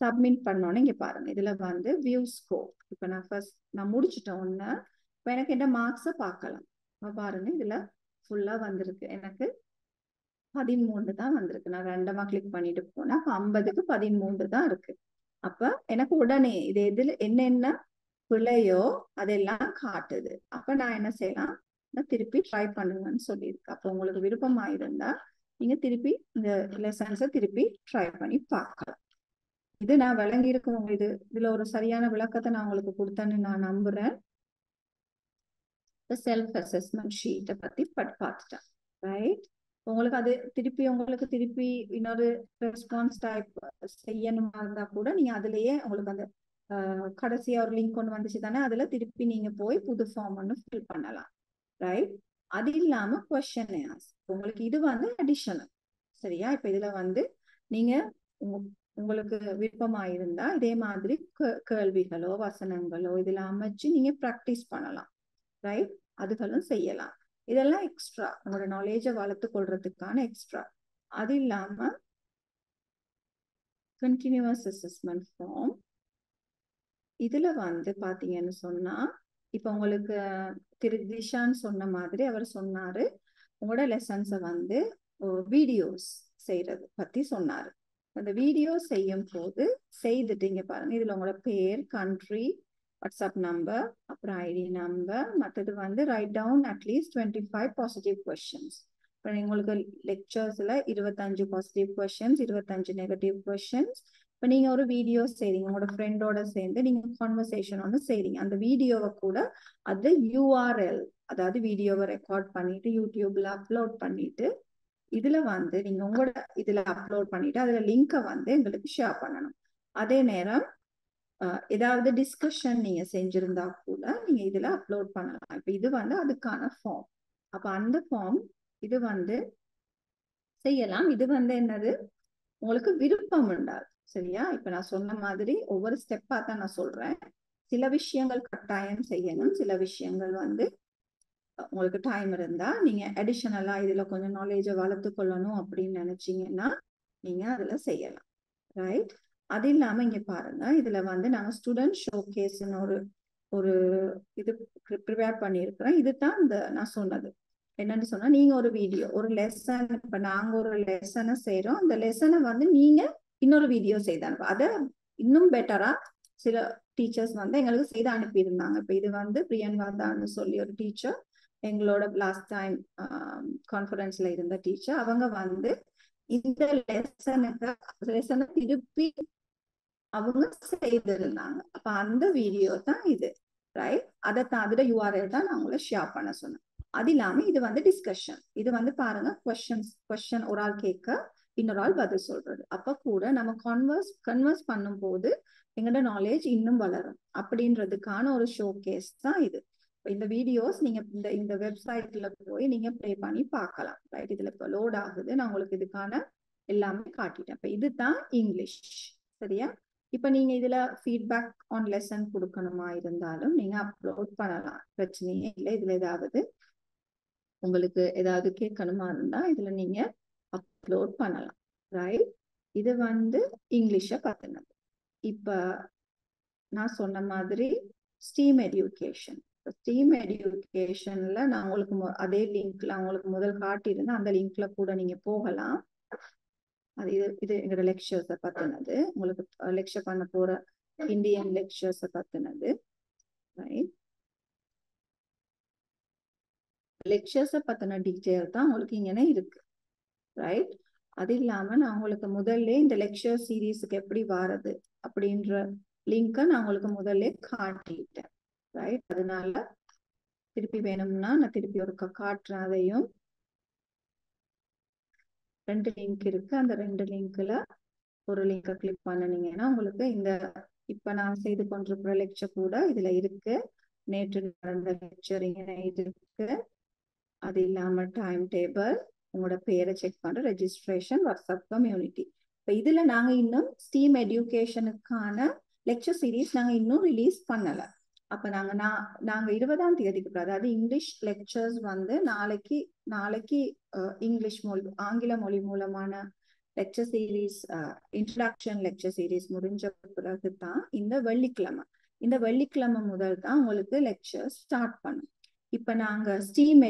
சப்மிட் பண்ணோன்னே இங்க பாருங்க, இதுல வந்து வியூ ஸ்கோர். இப்ப நான் முடிச்சுட்டேன் ஒண்ணு. இப்ப எனக்கு என்ன மார்க்ஸை பார்க்கலாம். இப்ப பாருங்க, இதுல ஃபுல்லா வந்திருக்கு. எனக்கு 13 தான் வந்திருக்கு. நான் ரெண்டமா கிளிக் பண்ணிட்டு போனா 50க்கு 13 தான் இருக்கு. அப்ப எனக்கு உடனே இது எதுல என்னென்ன பிழையோ அதெல்லாம் காட்டுது. அப்ப நான் என்ன செய்யலாம், நான் திருப்பி ட்ரை பண்ணுங்கன்னு சொல்லியிருக்கு. அப்போ உங்களுக்கு விருப்பமா இருந்தா நீங்க திருப்பி இந்த லெசன்ஸை திருப்பி ட்ரை பண்ணி பார்க்கலாம். இது நான் விளங்கி இருக்கோம். இதுல ஒரு சரியான விளக்கத்தை நான் உங்களுக்கு கொடுத்தேன்னு நான் நம்புறேன். செல்ஃப் அசஸ்மெண்ட் ஷீட்டை பத்தி பார்த்துட்டேன். ரைட், உங்களுக்கு திருப்பி இன்னொரு ரெஸ்பான்ஸ் டைப் செய்யணுமா இருந்தா கூட நீங்க அதுலயே உங்களுக்கு அந்த கடைசியா ஒரு லிங்க் ஒன்று வந்துச்சு தானே, அதுல திருப்பி நீங்க போய் புது ஃபார்ம் ஒன்று ஃபில் பண்ணலாம். ரைட், அது இல்லாம கொஸ்டின் உங்களுக்கு இது வந்து அடிஷனல். சரியா, இப்ப இதுல வந்து நீங்க உங்களுக்கு விருப்பமா இருந்தா இதே மாதிரி கேள்விகளோ வசனங்களோ இதுல அமைச்சு நீங்க ப்ராக்டிஸ் பண்ணலாம். ரைட், அதுகளும் செய்யலாம். இதெல்லாம் எக்ஸ்ட்ரா, உங்களோட நாலேஜை வளர்த்து கொள்றதுக்கான எக்ஸ்ட்ரா. அது இல்லாம கண்டினியூஸ் அசஸ்மெண்ட் ஃபார்ம் இதுல வந்து பாத்தீங்கன்னு சொன்னா, இப்ப உங்களுக்கு திரு திஷான்னு சொன்ன மாதிரி அவர் சொன்னாரு, உங்களோட லெசன்ஸை வந்து வீடியோஸ் செய்யறது பத்தி சொன்னாரு. அந்த வீடியோ செய்யும் போது செய்துட்டீங்க பாருங்க, இதுல உங்களோட பேர், கண்ட்ரி, வாட்ஸ்அப் நம்பர், அப்புறம் ஐடி நம்பர், மற்றது வந்து write down at least 25 positive questions. இப்போ உங்களுக்கு லெக்சர்ஸ்ல 25 பாசிட்டிவ் கொஸ்டின்ஸ், 25 நெகட்டிவ் கொஸ்டின்ஸ். இப்போ நீங்க ஒரு வீடியோ செய்றீங்க, உங்களோட ஃப்ரெண்டோட சேர்ந்து நீங்க கான்வர்சேஷன் ஒன்று செய்றீங்க. அந்த வீடியோவை கூட அது URL, அதாவது வீடியோவை ரெக்கார்ட் பண்ணிட்டு யூடியூப்ல அப்லோட் பண்ணிட்டு இதுல வந்து நீங்க உங்களோட இதுல அப்லோட் பண்ணிட்டு அதுல லிங்கை வந்து எங்களுக்கு ஷேர் பண்ணணும். அதே நேரம் ஏதாவது டிஸ்கஷன் நீங்க செஞ்சிருந்தா கூட நீங்க இதுல அப்லோட் பண்ணலாம். இப்ப இது வந்து அதுக்கான ஃபார்ம். அப்ப அந்த ஃபார்ம் இது வந்து செய்யலாம். இது வந்து என்னது, உங்களுக்கு விருப்பம் உண்டாது. சரியா, இப்ப நான் சொன்ன மாதிரி ஒவ்வொரு ஸ்டெப்பா தான் நான் சொல்றேன். சில விஷயங்கள் கட்டாயம் செய்யணும், சில விஷயங்கள் வந்து உங்களுக்கு டைம் இருந்தா நீங்க அடிஷனலா இதுல கொஞ்சம் நாலேஜை வளர்த்து கொள்ளணும் அப்படின்னு நினைச்சீங்கன்னா நீங்க அதுல செய்யலாம். ரைட், அது இல்லாம இங்க பாருங்க, இதுல வந்து நாங்க ஸ்டூடெண்ட் ஷோகேஸ்ன்னு ஒரு இது ப்ரிப்பேர் பண்ணியிருக்கிறேன். இதுதான் இந்த நான் சொன்னது. என்னன்னு சொன்னா, நீங்க ஒரு வீடியோ, ஒரு லெசன், இப்ப நாங்க ஒரு லெசனை செய்யறோம், அந்த லெசனை வந்து நீங்க இன்னொரு வீடியோ செய்தாங்க. அதை இன்னும் பெட்டரா சில டீச்சர்ஸ் வந்து எங்களுக்கு செய்து அனுப்பியிருந்தாங்க. இப்ப இது வந்து பிரியன்வாதான்னு சொல்லி ஒரு டீச்சர், எங்களோட லாஸ்ட் டைம் கான்ஃபரன்ஸ்ல இருந்த டீச்சர், அவங்க வந்து இந்த லெசனை திருப்பி அவங்க செய்திருந்தாங்க. அப்ப அந்த வீடியோ தான் இது. ரைட், அதோட URL தான் நான் உங்களை ஷேர் பண்ண சொன்னேன். அது இல்லாம இது வந்து டிஸ்கஷன். இது வந்து பாருங்க, கொஸ்டின் ஒரு ஆள் கேட்க இன்னொரு ஆள் பதில் சொல்றது. அப்ப கூட நம்ம கன்வர்ஸ் பண்ணும் போது எங்களோட நாலேஜ் இன்னும் வளரும் அப்படின்றதுக்கான ஒரு ஷோ கேஸ் தான் இது. இந்த வீடியோஸ் நீங்க இந்த வெப்சைட்ல போய் நீங்க ப்ளே பண்ணி பார்க்கலாம். ரைட், இதுல இப்போ லோட் ஆகுது. நான் உங்களுக்கு இதுக்கான எல்லாமே காட்டிட்டேன். இப்ப இதுதான் இங்கிலீஷ். சரியா, இப்ப நீங்க இதுல ஃபீட்பேக் ஆன் லெசன் கொடுக்கணுமா இருந்தாலும் நீங்க அப்லோட் பண்ணலாம், பிரச்சனையே இல்லை. இதுல ஏதாவது உங்களுக்கு ஏதாவது கேட்கணுமா இருந்தா இதுல நீங்க அப்லோட் பண்ணலாம். ரைட், இது வந்து இங்கிலீஷை பத்தினது. இப்ப நான் சொன்ன மாதிரி ஸ்டீம் எடியூகேஷன்ல நான் உங்களுக்கு அதே லிங்க்ல உங்களுக்கு முதல் காட்டியிருந்தேன். அந்த லிங்க்ல கூட நீங்க போகலாம். அது இது எங்களோட லெக்சர்ஸை பத்தினது, உங்களுக்கு லெக்சர் பண்ண போற இந்தியன் லெக்சர்ஸை பத்தினது. லெக்சர்ஸை பத்தின டீட்டெயில் தான் உங்களுக்கு இங்கே இருக்கு. ரைட், அது இல்லாம நான் உங்களுக்கு முதல்ல இந்த லெக்சர் சீரீஸுக்கு எப்படி வாரது அப்படின்ற லிங்கை நான் உங்களுக்கு முதல்ல காட்டிட்டேன். ரைட், அதனால திருப்பி வேணும்னா நான் திருப்பி ஒரு காட்டுறேன். அதையும் 2 லிங்க் இருக்கு. அந்த 2 லிங்க்ல ஒரு லிங்கை கிளிக் பண்ணினீங்கன்னா உங்களுக்கு இந்த இப்ப நான் செய்து கொண்டிருக்கிற லெக்சர் கூட இதுல இருக்கு. நேற்று நடந்த லெக்சர் இங்க இருக்கு. அது இல்லாம டைம் டேபிள், உங்களோட பேரை செக் பண்ற ரெஜிஸ்ட்ரேஷன், வாட்ஸ்அப் கம்யூனிட்டி. இப்ப இதுல நாங்க இன்னும் ஸ்டீம் எடியூகேஷனுக்கான லெக்சர் சீரீஸ் நாங்க இன்னும் ரிலீஸ் பண்ணல. அப்ப நாங்க 20ஆம் தேதிக்கு அதாவது இங்கிலீஷ் லெக்சர்ஸ் வந்து நாளைக்கு இங்கிலீஷ் மொழி ஆங்கில மொழி மூலமான lecture series introduction lecture series முடிஞ்ச பிறகு தான் இந்த வெள்ளிக்கிழமை முதல் தான் உங்களுக்கு லெக்சர் ஸ்டார்ட் பண்ணும். இப்ப நாங்க ஸ்டீம்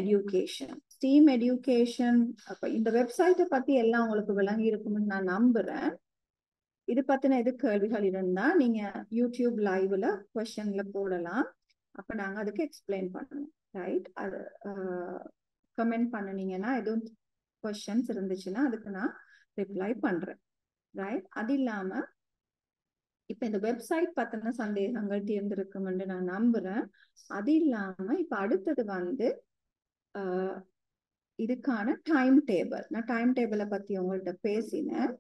எடியூகேஷன் அப்ப இந்த வெப்சைட்டை பத்தி எல்லாம் உங்களுக்கு விளங்கி இருக்கும்னு நான் நம்புறேன். இது பத்தின எது கேள்விகள் இருந்தா நீங்க யூடியூப் லைவ்ல கொஸ்டின்ல போடலாம். அப்ப நாங்க அதுக்கு எக்ஸ்பிளைன் பண்ணணும். ரைட், அது கமெண்ட் பண்ணுனீங்கன்னா எதுவும் கொஸ்டின்ஸ் இருந்துச்சுன்னா அதுக்கு நான் ரிப்ளை பண்றேன். ரைட், அது இல்லாம இப்ப இந்த வெப்சைட் பத்தின சந்தேகங்கள் தீர்ந்திருக்கும்னு நான் நம்புறேன். அது இல்லாம இப்ப அடுத்தது வந்து இதுக்கான டைம் டேபிள். நான் டைம் டேபிளை பத்தி உங்கள்கிட்ட பேசினேன்.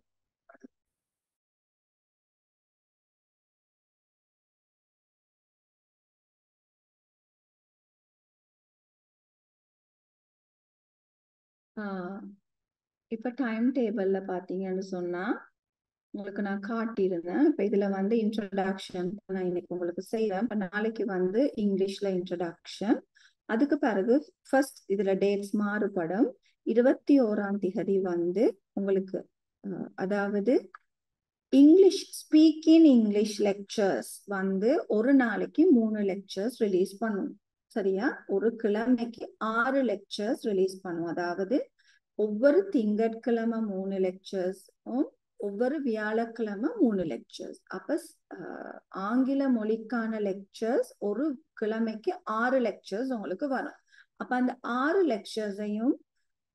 இப்ப டைம் டேபிள்ல பாத்தீங்கன்னு சொன்னா உங்களுக்கு நான் காட்டியிருந்தேன். இப்ப இதுல வந்து இன்ட்ரோடக்ஷன் நான் இன்னைக்கு உங்களுக்கு செய்யறேன். இப்ப நாளைக்கு வந்து இங்கிலீஷ்ல இன்ட்ரோடக்ஷன். அதுக்கு பிறகு ஃபர்ஸ்ட் இதுல டேட்ஸ் மாறுபடும். 21ஆம் தேதி வந்து உங்களுக்கு அதாவது இங்கிலீஷ் ஸ்பீக்கிங் இங்கிலீஷ் லெக்சர்ஸ் வந்து ஒரு நாளைக்கு 3 லெக்சர்ஸ் ரிலீஸ் பண்ணுவோம். சரியா, ஒரு கிழமைக்கு 6 லெக்சர்ஸ் ரிலீஸ் பண்ணுவோம். அதாவது ஒவ்வொரு திங்கட்கிழமை 3 லெக்சர்ஸும் ஒவ்வொரு வியாழக்கிழமை 3 லெக்சர்ஸ். அப்ப ஆங்கில மொழிக்கான லெக்சர்ஸ் ஒரு கிழமைக்கு 6 லெக்சர்ஸ் உங்களுக்கு வரும். அப்ப அந்த 6 லெக்சர்ஸையும்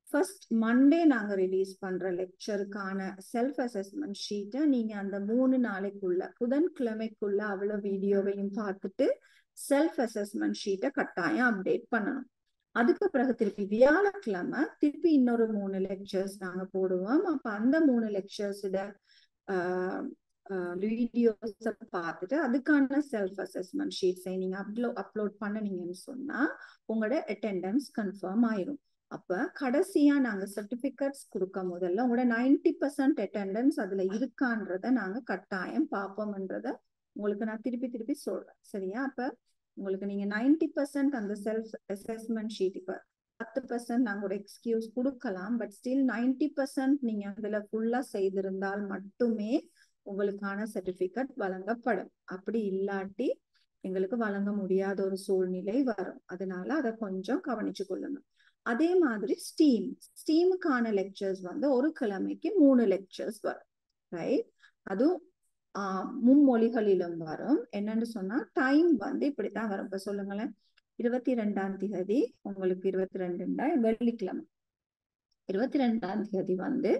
ஃபர்ஸ்ட் மண்டே நாங்க ரிலீஸ் பண்ற லெக்சருக்கான செல்ஃப் அசஸ்மெண்ட் ஷீட்டை நீங்க அந்த 3 நாளைக்குள்ள புதன்கிழமைக்குள்ள அவ்வளவு வீடியோவையும் பார்த்துட்டு செல்ஃப் அசஸ்மெண்ட் ஷீட்டை கட்டாயம் அப்டேட் பண்ணணும். அதுக்கு பிறகு திருப்பி வியாழக்கிழமை திருப்பி இன்னொரு 3 லெக்சர்ஸ் நாங்க போடுவோம். அப்ப அந்த 3 லெக்சர்ஸோட வீடியோஸ் பார்த்துட்டு அதுக்கான செல்ஃப் அசஸ்மெண்ட் ஷீட்ஸை நீங்க அப்லோட் பண்ணீங்கன்னு சொன்னா உங்களோட அட்டெண்டன்ஸ் கன்ஃபார்ம் ஆயிரும். அப்ப கடைசியா நாங்க சர்டிபிகேட்ஸ் கொடுக்க முதல்ல உங்களோட 90% அட்டெண்டன்ஸ் அதுல இருக்கான்றத நாங்க கட்டாயம் பார்ப்போம்ன்றத உங்களுக்கு நான் திருப்பி சொல்றேன். சரியா, அப்ப உங்களுக்கு நீங்க 90% அந்த செல்ஃப் அசஸ்மெண்ட் ஷீட் இப்ப 10% நாங்க ஒரு எக்ஸ்கியூஸ் கொடுக்கலாம். பட் ஸ்டில் 90% நீங்க அதுல ஃபுல்லா செய்திருந்தால் மட்டுமே உங்களுக்கான சர்டிபிகேட் வழங்கப்படும். அப்படி இல்லாட்டி எங்களுக்கு வழங்க முடியாத ஒரு சூழ்நிலை வரும். அதனால அதை கொஞ்சம் கவனிச்சு கொள்ளுங்க. அதே மாதிரி ஸ்டீமுக்கான லெக்சர்ஸ் வந்து ஒரு கிழமைக்கு 3 லெக்சர்ஸ் வரும். ரைட், அதுவும் மும்மொழிகளிலும் வரும். என்னன்னு சொன்னா டைம் வந்து இப்படித்தான் வரும். இப்ப சொல்லுங்களேன், 22ஆம் தேதி உங்களுக்கு 22 வெள்ளிக்கிழமை 22ஆம் தேதி வந்து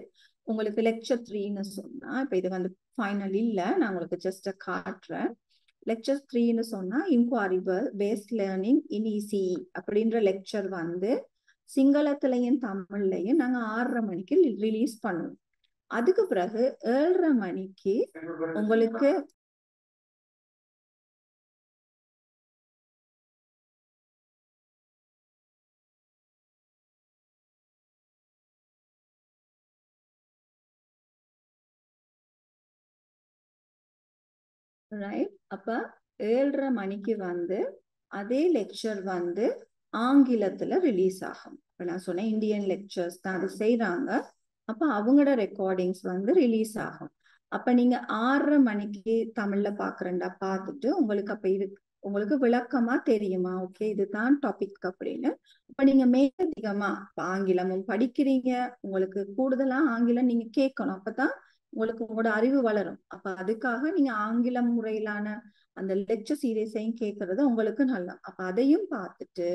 உங்களுக்கு லெக்சர் 3ன்னு சொன்னா, இப்ப இது வந்து ஃபைனல் இல்ல, நான் உங்களுக்கு ஜஸ்ட் காட்டுறேன். லெக்சர் 3ன்னு சொன்னா இன்குவாரி பேஸ்ட் லேர்னிங் இன் இசிஇ அப்படின்ற லெக்சர் வந்து சிங்களத்திலையும் தமிழ்லையும் நாங்க 6:30 மணிக்கு ரிலீஸ் பண்ணுவோம். அதுக்கு பிறகு 7:30 மணிக்கு உங்களுக்கு ரைட், அப்ப 7:30 மணிக்கு வந்து அதே லெக்சர் வந்து ஆங்கிலத்துல ரிலீஸ் ஆகும். இப்ப நான் சொன்னேன் இந்தியன் லெக்சர்ஸ் தான் அது செய்யறாங்க. அப்ப அவங்களோட ரெக்கார்டிங்ஸ் வந்து ரிலீஸ் ஆகும். அப்ப நீங்க 6:30 மணிக்கு தமிழ்ல பாக்குறேன்டா பார்த்துட்டு உங்களுக்கு அப்ப உங்களுக்கு விளக்கமா தெரியுமா, ஓகே இதுதான் டாபிக் அப்படின்னு. அப்ப நீங்க மேலதிகமா ஆங்கிலமும் படிக்கிறீங்க, உங்களுக்கு கூடுதலா ஆங்கிலம் நீங்க கேட்கணும். அப்பதான் உங்களுக்கு உங்களோட அறிவு வளரும். அப்ப அதுக்காக நீங்க ஆங்கில முறையிலான அந்த லெக்சர் சீரியஸையும் கேட்கறது உங்களுக்கு நல்லா. அப்ப அதையும் பார்த்துட்டு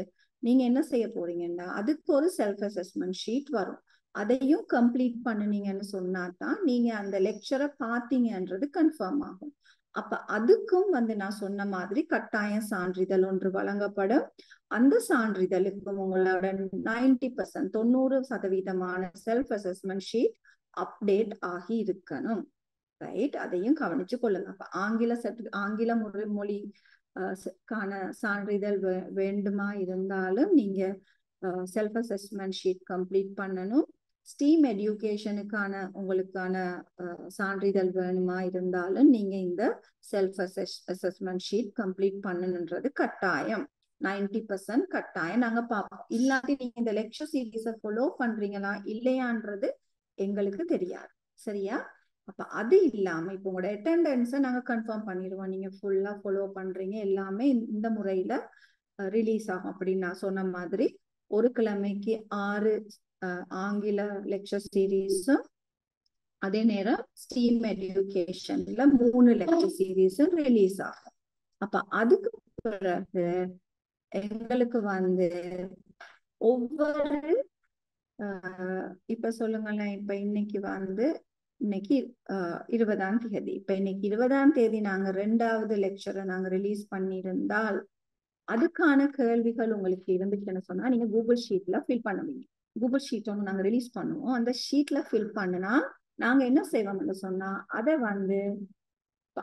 நீங்க என்ன செய்ய போறீங்கன்னா அதுக்கு ஒரு செல்ஃப் அசஸ்மெண்ட் ஷீட் வரும். அதையும் கம்ப்ளீட் பண்ணுனீங்கன்னு சொன்னாதான் நீங்க அந்த லெக்சரை பார்த்தீங்கன்றது கன்ஃபார்ம் ஆகும். அப்ப அதுக்கும் வந்து நான் சொன்ன மாதிரி கட்டாயம் சான்றிதழ் ஒன்று வழங்கப்படும். அந்த சான்றிதழுக்கும் உங்களோட 90% 90% செல்ஃப் அசஸ்மெண்ட் ஷீட் அப்டேட் ஆகி இருக்கணும். ரைட், அதையும் கவனிச்சு கொள்ளலாம். அப்ப ஆங்கில மொழி கான சான்றிதழ் வேண்டுமா இருந்தாலும் நீங்க செல்ஃப் அசஸ்மெண்ட் ஷீட் கம்ப்ளீட் பண்ணணும். ஸ்டீம் எடியூகேஷனுக்கான உங்களுக்கான சான்றிதழ் வேணுமா இருந்தாலும் நீங்க இந்த செல்ஃப் அசஸ்மெண்ட் ஷீட் கம்ப்ளீட் பண்ணணுன்றது கட்டாயம். 90% கட்டாயம் நாங்க பார்ப்போம். இல்லாட்டி நீங்க இந்த லெக்சர் சீரீஸை ஃபாலோ பண்றீங்களா இல்லையான்றது எங்களுக்கு தெரியாது. சரியா? அப்ப அது இல்லாம இப்போ உங்களோட அட்டெண்டன்ஸை நாங்க கன்ஃபார்ம் பண்ணிடுவோம். நீங்க ஃபுல்லா ஃபாலோ பண்றீங்க, எல்லாமே இந்த முறையில ரிலீஸ் ஆகும். அப்படின்னு நான் சொன்ன மாதிரி ஒரு கிழமைக்கு 6 ஆங்கில லெக்சர் சீரீஸும், அதே நேரம் ஸ்டீம் எடியூகேஷன்ல 3 லெக்சர் சீரீஸும் ரிலீஸ் ஆகும். அப்ப அதுக்கு பிறகு எங்களுக்கு ஒவ்வொரு இப்ப சொல்லுங்களேன், இப்ப இன்னைக்கு இன்னைக்கு 20ஆம் தேதி. இப்ப இன்னைக்கு 20ஆம் தேதி நாங்க 2வது லெக்சரை நாங்க ரிலீஸ் பண்ணியிருந்தால் அதுக்கான கேள்விகள் உங்களுக்கு இருந்துச்சுன்னு சொன்னா நீங்க கூகுள் ஷீட்ல ஃபில் பண்ணுவீங்க. கூகுள் ஷீட் ஒன்று நாங்க ரிலீஸ் பண்ணுவோம். அந்த ஷீட்ல ஃபில் பண்ணுனா நாங்க என்ன செய்வோம்னு சொன்னா அதை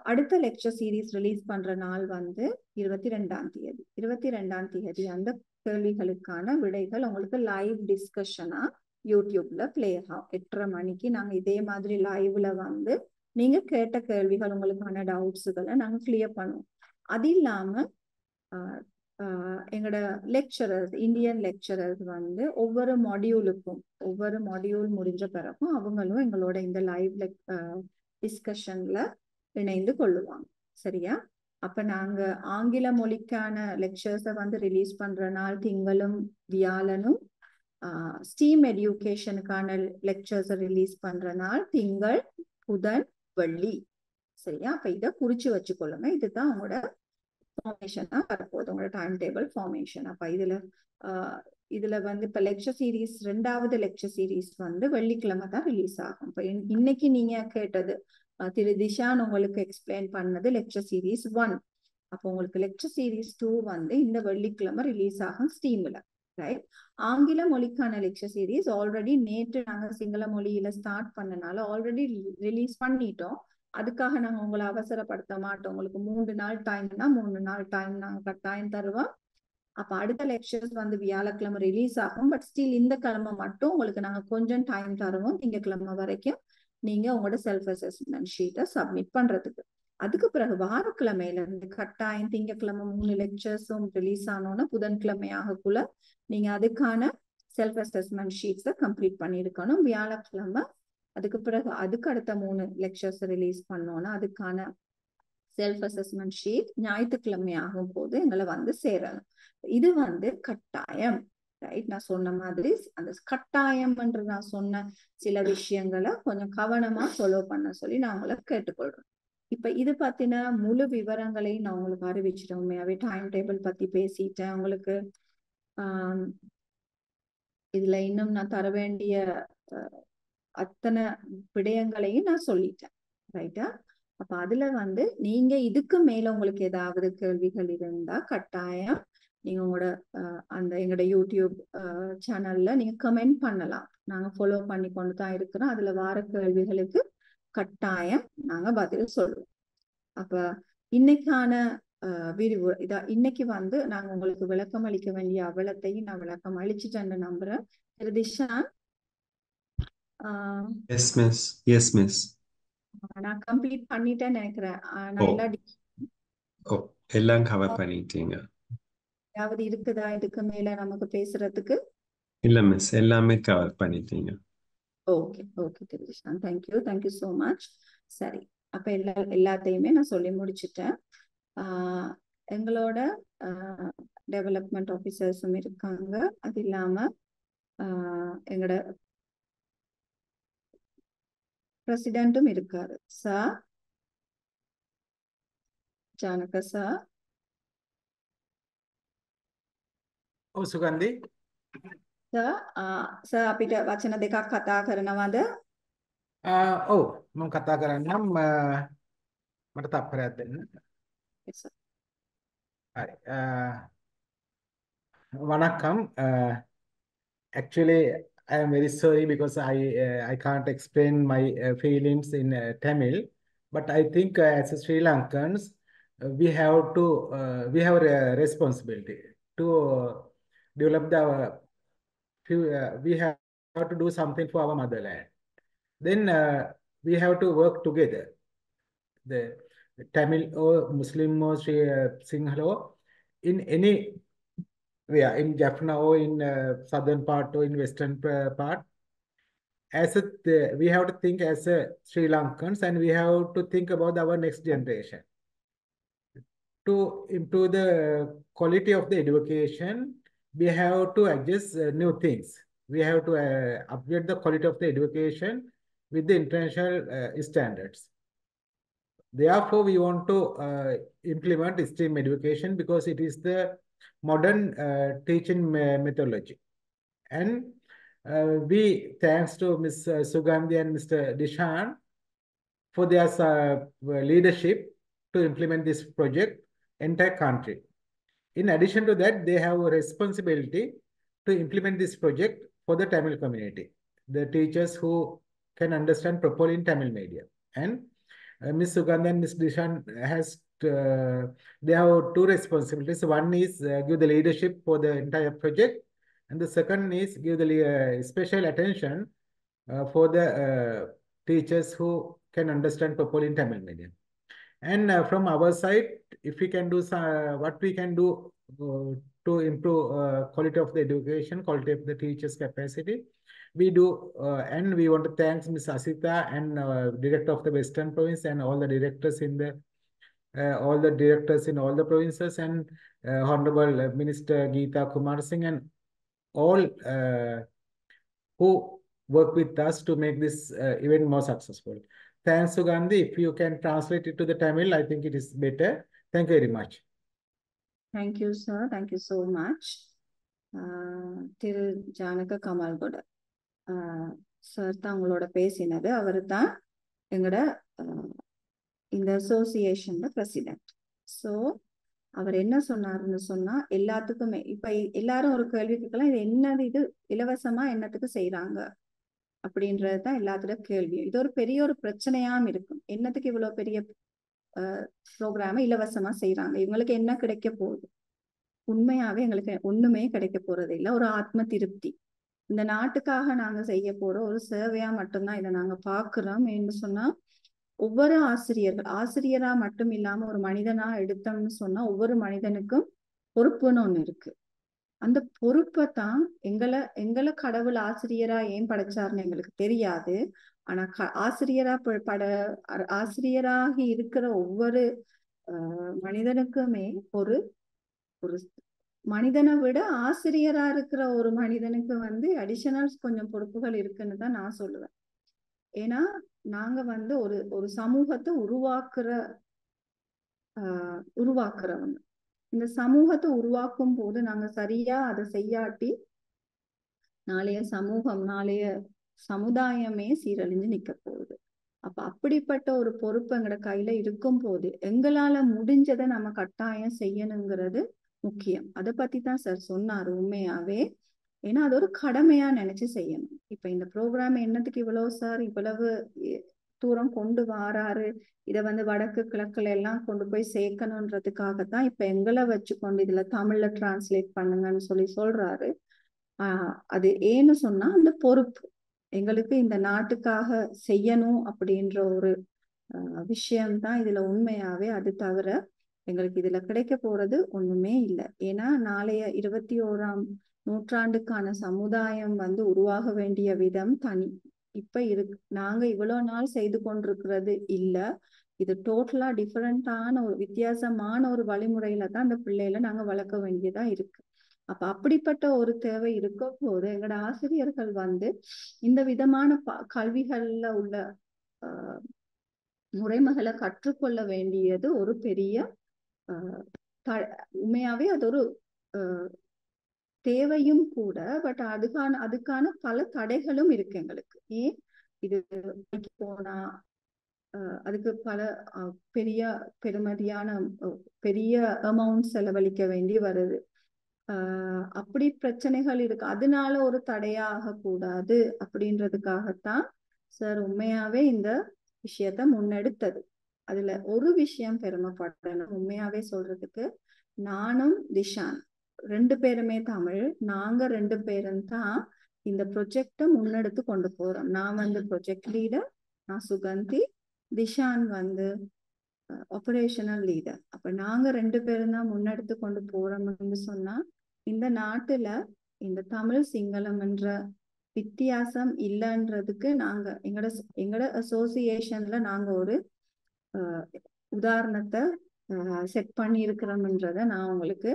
அடுத்த லெக்சர் சீரீஸ் ரிலீஸ் பண்ற நாள் 22ஆம் தேதி. 22ஆம் தேதி அந்த கேள்விகளுக்கான விடைகள் உங்களுக்கு லைவ் டிஸ்கஷனா யூடியூப்ல பிளே ஆகும். 8:30 மணிக்கு நாங்க இதே மாதிரி லைவ்ல நீங்க கேட்ட கேள்விகள் உங்களுக்கான டவுட்ஸுகளை நாங்க கிளியர் பண்ணுவோம். அது இல்லாம எங்களோட லெக்சரர்ஸ், இந்தியன் லெக்சரர்ஸ் ஒவ்வொரு மாடியூல் முடிஞ்ச பிறகும் அவங்களும் எங்களோட இந்த லைவ் டிஸ்கஷன்ல இணைந்து கொள்ளுவாங்க. சரியா? அப்ப நாங்க ஆங்கில மொழிக்கான லெக்சர்ஸை ரிலீஸ் பண்ற நாள் திங்களும் வியாழனும், ஸ்டீம் எடியூகேஷனுக்கான லெக்சர்ஸை ரிலீஸ் பண்ற நாள் திங்கள், புதன், வெள்ளி. சரியா? அப்ப இதை குறிச்சு வச்சுக்கொள்ளுங்க. இதுதான் உங்களோட ஃபார்மேஷனா வரப்போகுது, உங்களோட டைம் டேபிள் ஃபார்மேஷன். அப்ப இதுல இப்ப லெக்சர் சீரீஸ் 2வது லெக்சர் சீரீஸ் வெள்ளிக்கிழமை தான் ரிலீஸ் ஆகும். இப்ப இன்னைக்கு நீங்க கேட்டது திரு திஷான் உங்களுக்கு எக்ஸ்பிளைன் பண்ணது லெக்சர் சீரீஸ் 1. அப்போ உங்களுக்கு லெக்சர் சீரீஸ் 2 இந்த வெள்ளிக்கிழமை ரிலீஸ் ஆகும் ஸ்டீம்ல. ரைட்? ஆங்கில மொழிக்கான லெக்சர் சீரீஸ் ஆல்ரெடி நேற்று நாங்க சிங்கள மொழியில ஸ்டார்ட் பண்ணனால ஆல்ரெடி ரிலீஸ் பண்ணிட்டோம். அதுக்காக நாங்க உங்களை அவசரப்படுத்த மாட்டோம். உங்களுக்கு 3 நாள் டைம்னா 3 நாள் டைம் நாங்க கட்டாயம் தருவோம். அப்ப அடுத்த லெக்சர்ஸ் வியாழக்கிழமை ரிலீஸ் ஆகும். பட் ஸ்டில் இந்த கிழமை மட்டும் உங்களுக்கு நாங்க கொஞ்சம் டைம் தருவோம், திங்கக்கிழமை வரைக்கும் நீங்க உங்களோட செல்ஃப் அசஸ்மெண்ட் ஷீட்டை சப்மிட் பண்றதுக்கு. அதுக்கு பிறகு வாரக்கிழமையில இருந்து கட்டாயம் திங்கக்கிழமை 3 லெக்சர்ஸும் ரிலீஸ் ஆனோன்னா புதன்கிழமை ஆகக்குள்ள நீங்க அதுக்கான செல்ஃப் அசஸ்மெண்ட் ஷீட்ஸை கம்ப்ளீட் பண்ணியிருக்கணும். வியாழக்கிழமை அதுக்கு பிறகு அதுக்கு அடுத்த 3 லெக்சர்ஸ் ரிலீஸ் பண்ணோம்னா அதுக்கான செல்ஃப் அசஸ்மெண்ட் ஷீட் ஞாயிற்றுக்கிழமை ஆகும் போது எங்களை சேரணும். இது கட்டாயம். ரைட்? நான் சொன்ன மாதிரி அந்த கட்டாயம்ன்ற நான் சொன்ன சில விஷயங்களை கொஞ்சம் கவனமா ஃபாலோ பண்ண சொல்லி நான் உங்களை கேட்டுக்கொள்றேன். இப்ப இது பத்தின முழு விவரங்களையும் நான் உங்களுக்கு அறிவிச்சிட்டேன். உண்மையாவே டைம் டேபிள் பத்தி பேசிட்டேன் உங்களுக்கு. இதுல இன்னும் நான் தர வேண்டிய அத்தனை விடயங்களையும் நான் சொல்லிட்டேன். ரைட்டா? அப்ப அதுல நீங்க இதுக்கு மேல உங்களுக்கு ஏதாவது கேள்விகள் இருந்தா கட்டாயம் நீங்க உங்களோட எங்களோட யூடியூப் சேனல்ல நீங்க கமெண்ட் பண்ணலாம். நாங்க ஃபாலோ பண்ணி கொண்டு தான் இருக்கிறோம். அதுல வார கேள்விகளுக்கு கட்டாயம் நாங்க பதில் சொல்லுவோம். அப்ப இன்னைக்கான இன்னைக்கு நாங்க உங்களுக்கு விளக்கம் அளிக்க வேண்டிய அவலத்தையும் நான் விளக்கம் அளிச்சுட்டேன்னு நம்புறேன். திஷான், நான் கம்ப்ளீட் பண்ணிட்டேன்னு நினைக்கிறேன். எல்லாம் கவர் பண்ணிட்டீங்க. ஏதாவது இருக்குதா இதுக்கு மேல நமக்கு பேசுறதுக்கு? இல்ல மிஸ், எல்லாமே கவர் பண்ணிட்டீங்க. Okay okay Thrishan, thank you so much. சரி, அப்ப எல்லாத்தையுமே நான் சொல்லி முடிச்சுட்டேன். எங்களோட டெவலப்மெண்ட் ஆஃபீஸர்ஸும் இருக்காங்க. அது இல்லாம எங்களோட பிரசிடென்ட்டும் இருக்காரு. Sir Janaka sir. Sugandhi sir අපිට වචන දෙකක් කතා කරනවද? ඔව් මම කතා කරන්නම් මට තප්පරයක් දෙන්න. හරි වணக்கம். Actually I am very sorry because I can't explain my feelings in Tamil, but I think as Sri Lankans we have a responsibility to develop we have have to do something for our motherland. Then we have to work together. The Tamil or Muslim or Sinhala in any, in Jaffna or in southern part or in western part, we have to think as a Sri Lankans, and we have to think about our next generation. To improve the quality of the education, we have to adjust new things. We have to upgrade the quality of the education with the international standards. Therefore, we want to implement STEAM education because it is the modern teaching methodology. And we, thanks to Ms. Sugandhi and Mr. Dishan for their leadership to implement this project entire country. In addition to that, they have a responsibility to implement this project for the Tamil community, the teachers who can understand properly in Tamil media. And Ms. Sugandhi and Ms. Dishan they have two responsibilities. One is give the leadership for the entire project, and the second is give the special attention for the teachers who can understand properly in Tamil medium. And from our side, if we can do what we can do to improve quality of the education, quality of the teachers' capacity, we do. And we want to thank Ms. Asita and Director of the Western Province and all the directors in the all the provinces, and Honorable Minister Geeta Kumar Singh, and all who work with us to make this event more successful. Thanks, Sugandhi. If you can translate it to the Tamil, I think it is better. Thank you very much. Thank you, sir. Thank you so much. Thiru Janaka Kamalgoda sir தான் உங்களோட பேசினது. அவர் தான் எங்களோட இந்த அசோசியேஷனோட president. So அவர் என்ன சொன்னாருன்னு சொன்னா, எல்லாத்துக்குமே இப்ப எல்லாரும் ஒரு கேள்வி கேட்கலாம், இது என்னது, இது இலவசமா என்னத்துக்கு செய்யறாங்க அப்படின்றதுதான் எல்லாத்தோட கேள்வியும். இது ஒரு பெரிய ஒரு பிரச்சனையாம இருக்கும். என்னத்துக்கு இவ்வளவு பெரிய ப்ரோக்ராம இலவசமா செய்யறாங்க, இவங்களுக்கு என்ன கிடைக்க போகுது? உண்மையாவே எங்களுக்கு ஒண்ணுமே கிடைக்க போறது இல்லை. ஒரு ஆத்ம திருப்தி. இந்த நாட்டுக்காக நாங்க செய்ய போற ஒரு சேவையா மட்டும்தான் இதை நாங்க பாக்குறோம். என்று சொன்னா, ஒவ்வொரு ஆசிரியரா மட்டும் இல்லாம ஒரு மனிதனா எடுத்தோம்னு சொன்னா, ஒவ்வொரு மனிதனுக்கும் பொறுப்புன்னு ஒண்ணு இருக்கு. அந்த பொறுப்பை தான் எங்களை கடவுள் ஆசிரியரா ஏன் படைச்சாருன்னு எங்களுக்கு தெரியாது. ஆனா ஆசிரியராகி இருக்கிற ஒவ்வொரு மனிதனுக்குமே ஒரு மனிதனை விட ஆசிரியரா இருக்கிற ஒரு மனிதனுக்கு அடிஷனல்ஸ் கொஞ்சம் பொறுப்புகள் இருக்குன்னு தான் நான் சொல்லுவேன். ஏன்னா நாங்க ஒரு சமூகத்தை உருவாக்குறவங்க. இந்த சமூகத்தை உருவாக்கும் போது நாங்க சரியா அதை செய்யாட்டி நாளைய சமுதாயமே சீரழிஞ்சு நிக்க போகுது. அப்ப அப்படிப்பட்ட ஒரு பொறுப்பு எங்களோட கையில இருக்கும் போது எங்களால முடிஞ்சதை நம்ம கட்டாயம் செய்யணுங்கிறது முக்கியம். அதை பத்தி தான் சார் சொன்னாரு உண்மையாவே. ஏன்னா அது ஒரு கடமையா நினைச்சு செய்யணும். இப்ப இந்த ப்ரோக்ராம் என்னத்துக்கு இவ்வளவு சார் இவ்வளவு தூரம் கொண்டு வாராரு, இதை வடக்கு கிழக்குல எல்லாம் கொண்டு போய் சேர்க்கணுன்றதுக்காகத்தான் இப்ப எங்களை வச்சுக்கொண்டு இதுல தமிழ்ல டிரான்ஸ்லேட் பண்ணுங்கன்னு சொல்றாரு. அது ஏன்னு சொன்னா, அந்த பொறுப்பு எங்களுக்கு இந்த நாட்டுக்காக செய்யணும் அப்படின்ற ஒரு விஷயம்தான் இதுல உண்மையாவே. அது தவிர எங்களுக்கு இதுல கிடைக்க போறது ஒண்ணுமே இல்லை. ஏன்னா நாளைய 21ஆம் நூற்றாண்டுக்கான சமுதாயம் உருவாக வேண்டிய விதம் தனி. இப்ப நாங்க இவ்வளவு நாள் செய்து கொண்டிருக்கிறது இல்ல. இது டோட்டலா டிஃபரெண்டான ஒரு வித்தியாசமான ஒரு வழிமுறையில தான் அந்த பிள்ளைகளை நாங்க வளர்க்க வேண்டியதா இருக்கு. அப்ப அப்படிப்பட்ட ஒரு தேவை இருக்க போது எங்களோட ஆசிரியர்கள் இந்த விதமான கல்விகள்ல உள்ள முறைமைகளை கற்றுக்கொள்ள வேண்டியது ஒரு பெரிய உண்மையாவே அது ஒரு தேவையும் கூட. பட் அதுக்கான பல தடைகளும் இருக்கு எங்களுக்கு. ஏன் இது போனா அதுக்கு பல பெருமதியான பெரிய அமௌண்ட் செலவழிக்க வேண்டி வருது. அப்படி பிரச்சனைகள் இருக்கு. அதனால ஒரு தடையாக கூடாது அப்படின்றதுக்காகத்தான் சார் உண்மையாவே இந்த விஷயத்த முன்னெடுத்தது. அதுல ஒரு விஷயம் பெருமைப்படணும் உண்மையாவே சொல்றதுக்கு. நானும் திஷான் 2 பேருமே தமிழ். நாங்க 2 பேரும் தான் இந்த ப்ரொஜெக்டை முன்னெடுத்து கொண்டு போறோம். நான் வந்து ப்ரொஜெக்ட் லீடர், நான் சுகந்தி, திஷான் வந்து ஆபரேஷனல் லீடர். அப்ப நாங்க 2 பேரும் தான் முன்னெடுத்து கொண்டு போறோம்னு சொன்னா, இந்த நாட்டுல இந்த தமிழ் சிங்களம் என்ற வித்தியாசம் இல்லைன்றதுக்கு நாங்க எங்கட அசோசியேஷன்ல நாங்க ஒரு உதாரணத்தை செட் பண்ணி இருக்கிறோம்ன்றத நான் உங்களுக்கு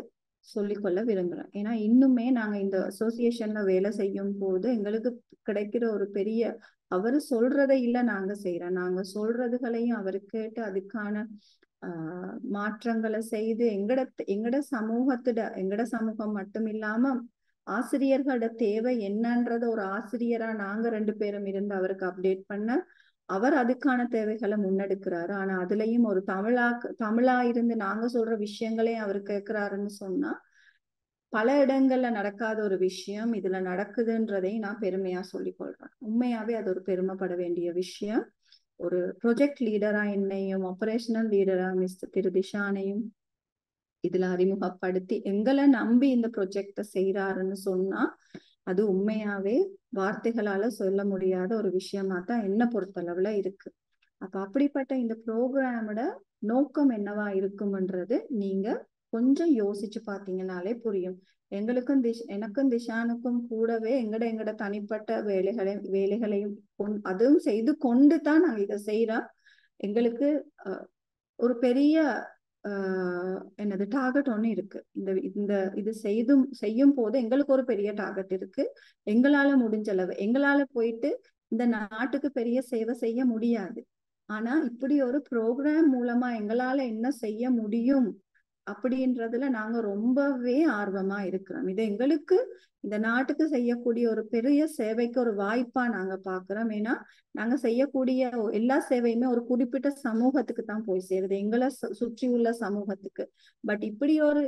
சொல்லிக்கொள்ள விரும்புறேன். ஏன்னா இன்னுமே நாங்க இந்த அசோசியேஷன்ல வேலை செய்யும் போது எங்களுக்கு கிடைக்கிற ஒரு பெரிய, அவரு சொல்றதை இல்ல நாங்க செய்யறோம், நாங்க சொல்றதுகளையும் அவரு கேட்டு அதுக்கான மாற்றங்களை செய்து எங்கட சமூகம் மட்டும் இல்லாம ஆசிரியர்களோட தேவை என்னன்றத ஒரு ஆசிரியரா நாங்க 2 பேரும் இருந்து அவருக்கு அப்டேட் பண்ண, அவர் அதுக்கான தேவைகளை முன்னெடுக்கிறாரு. ஆனா அதுலயும் ஒரு தமிழா இருந்து நாங்க சொல்ற விஷயங்களையும் அவர் கேட்கிறாருன்னு சொன்னா, பல இடங்கள்ல நடக்காத ஒரு விஷயம் இதுல நடக்குதுன்றதையும் நான் பெருமையா சொல்லிக் கொள்றேன். உண்மையாவே அது ஒரு பெருமைப்பட வேண்டிய விஷயம். ஒரு ப்ரொஜெக்ட் லீடரா என்னையும் ஆபரேஷனல் லீடரா திரு திஷானையும் இதுல அறிமுகப்படுத்தி எங்களை நம்பி இந்த ப்ரொஜெக்ட செய்யறாருன்னு சொன்னா, அது உண்மையாவே வார்த்தைகளால சொல்ல முடியாத ஒரு விஷயமா தான் என்ன பொறுத்தளவுல இருக்கு. அப்ப அப்படிப்பட்ட இந்த ப்ரோக்ராமோட நோக்கம் என்னவா இருக்கும்ன்றது நீங்க கொஞ்சம் யோசிச்சு பாத்தீங்கன்னாலே புரியும். எனக்கும் திஷானுக்கும் கூடவே எங்கட தனிப்பட்ட வேலைகளையும் அதுவும் செய்து கொண்டு தான் நாங்க இதை செய்யறோம். எங்களுக்கு ஒரு பெரிய என்னது டார்கெட் ஒண்ணு இருக்கு. இது செய்யும் போது எங்களுக்கு ஒரு பெரிய டார்கெட் இருக்கு. எங்களால முடிஞ்ச அளவு எங்களால போயிட்டு இந்த நாட்டுக்கு பெரிய சேவை செய்ய முடியாது. ஆனா இப்படி ஒரு ப்ரோக்ராம் மூலமா எங்களால என்ன செய்ய முடியும் அப்படின்றதுல நாங்க ரொம்பவே ஆர்வமா இருக்கிறோம். இது எங்களுக்கு இந்த நாட்டுக்கு செய்யக்கூடிய ஒரு பெரிய சேவைக்கு ஒரு வாய்ப்பா நாங்க பாக்குறோம். ஏன்னா நாங்க செய்யக்கூடிய எல்லா சேவையுமே ஒரு குறிப்பிட்ட சமூகத்துக்கு தான் போய் சேருது, எங்களை சுற்றி உள்ள சமூகத்துக்கு. பட் இப்படி ஒரு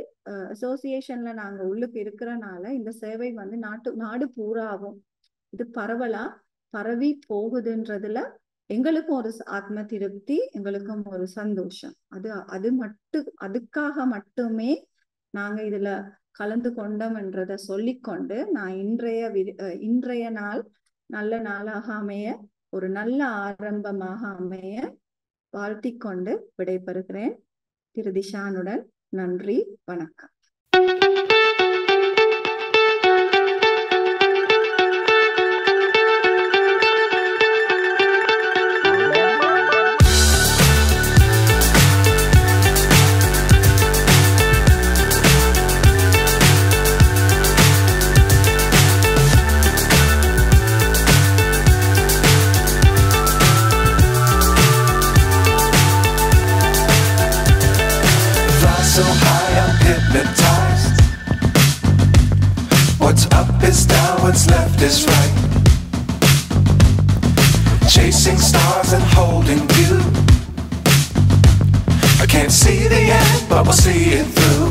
அசோசியேஷன்ல நாங்க உள்ளுக்கு இருக்கிறனால இந்த சேவை வந்து நாடு பூராவும் இது பரவி போகுதுன்றதுல எங்களுக்கும் ஒரு ஆத்ம திருப்தி, எங்களுக்கும் ஒரு சந்தோஷம். அதுக்காக மட்டுமே நாங்க இதுல கலந்து கொண்டோம்ன்றத சொல்லிக்கொண்டு நான் இன்றைய நாள் நல்ல நாளாக அமைய, ஒரு நல்ல ஆரம்பமாக அமைய வாழ்த்திக் கொண்டு விடைபெறுகிறேன். திரு திஷானுடன் நன்றி, வணக்கம். So high I'm hypnotized. What's up is down, what's left is right. Chasing stars and holding you. I can't see the end, but we'll see it through.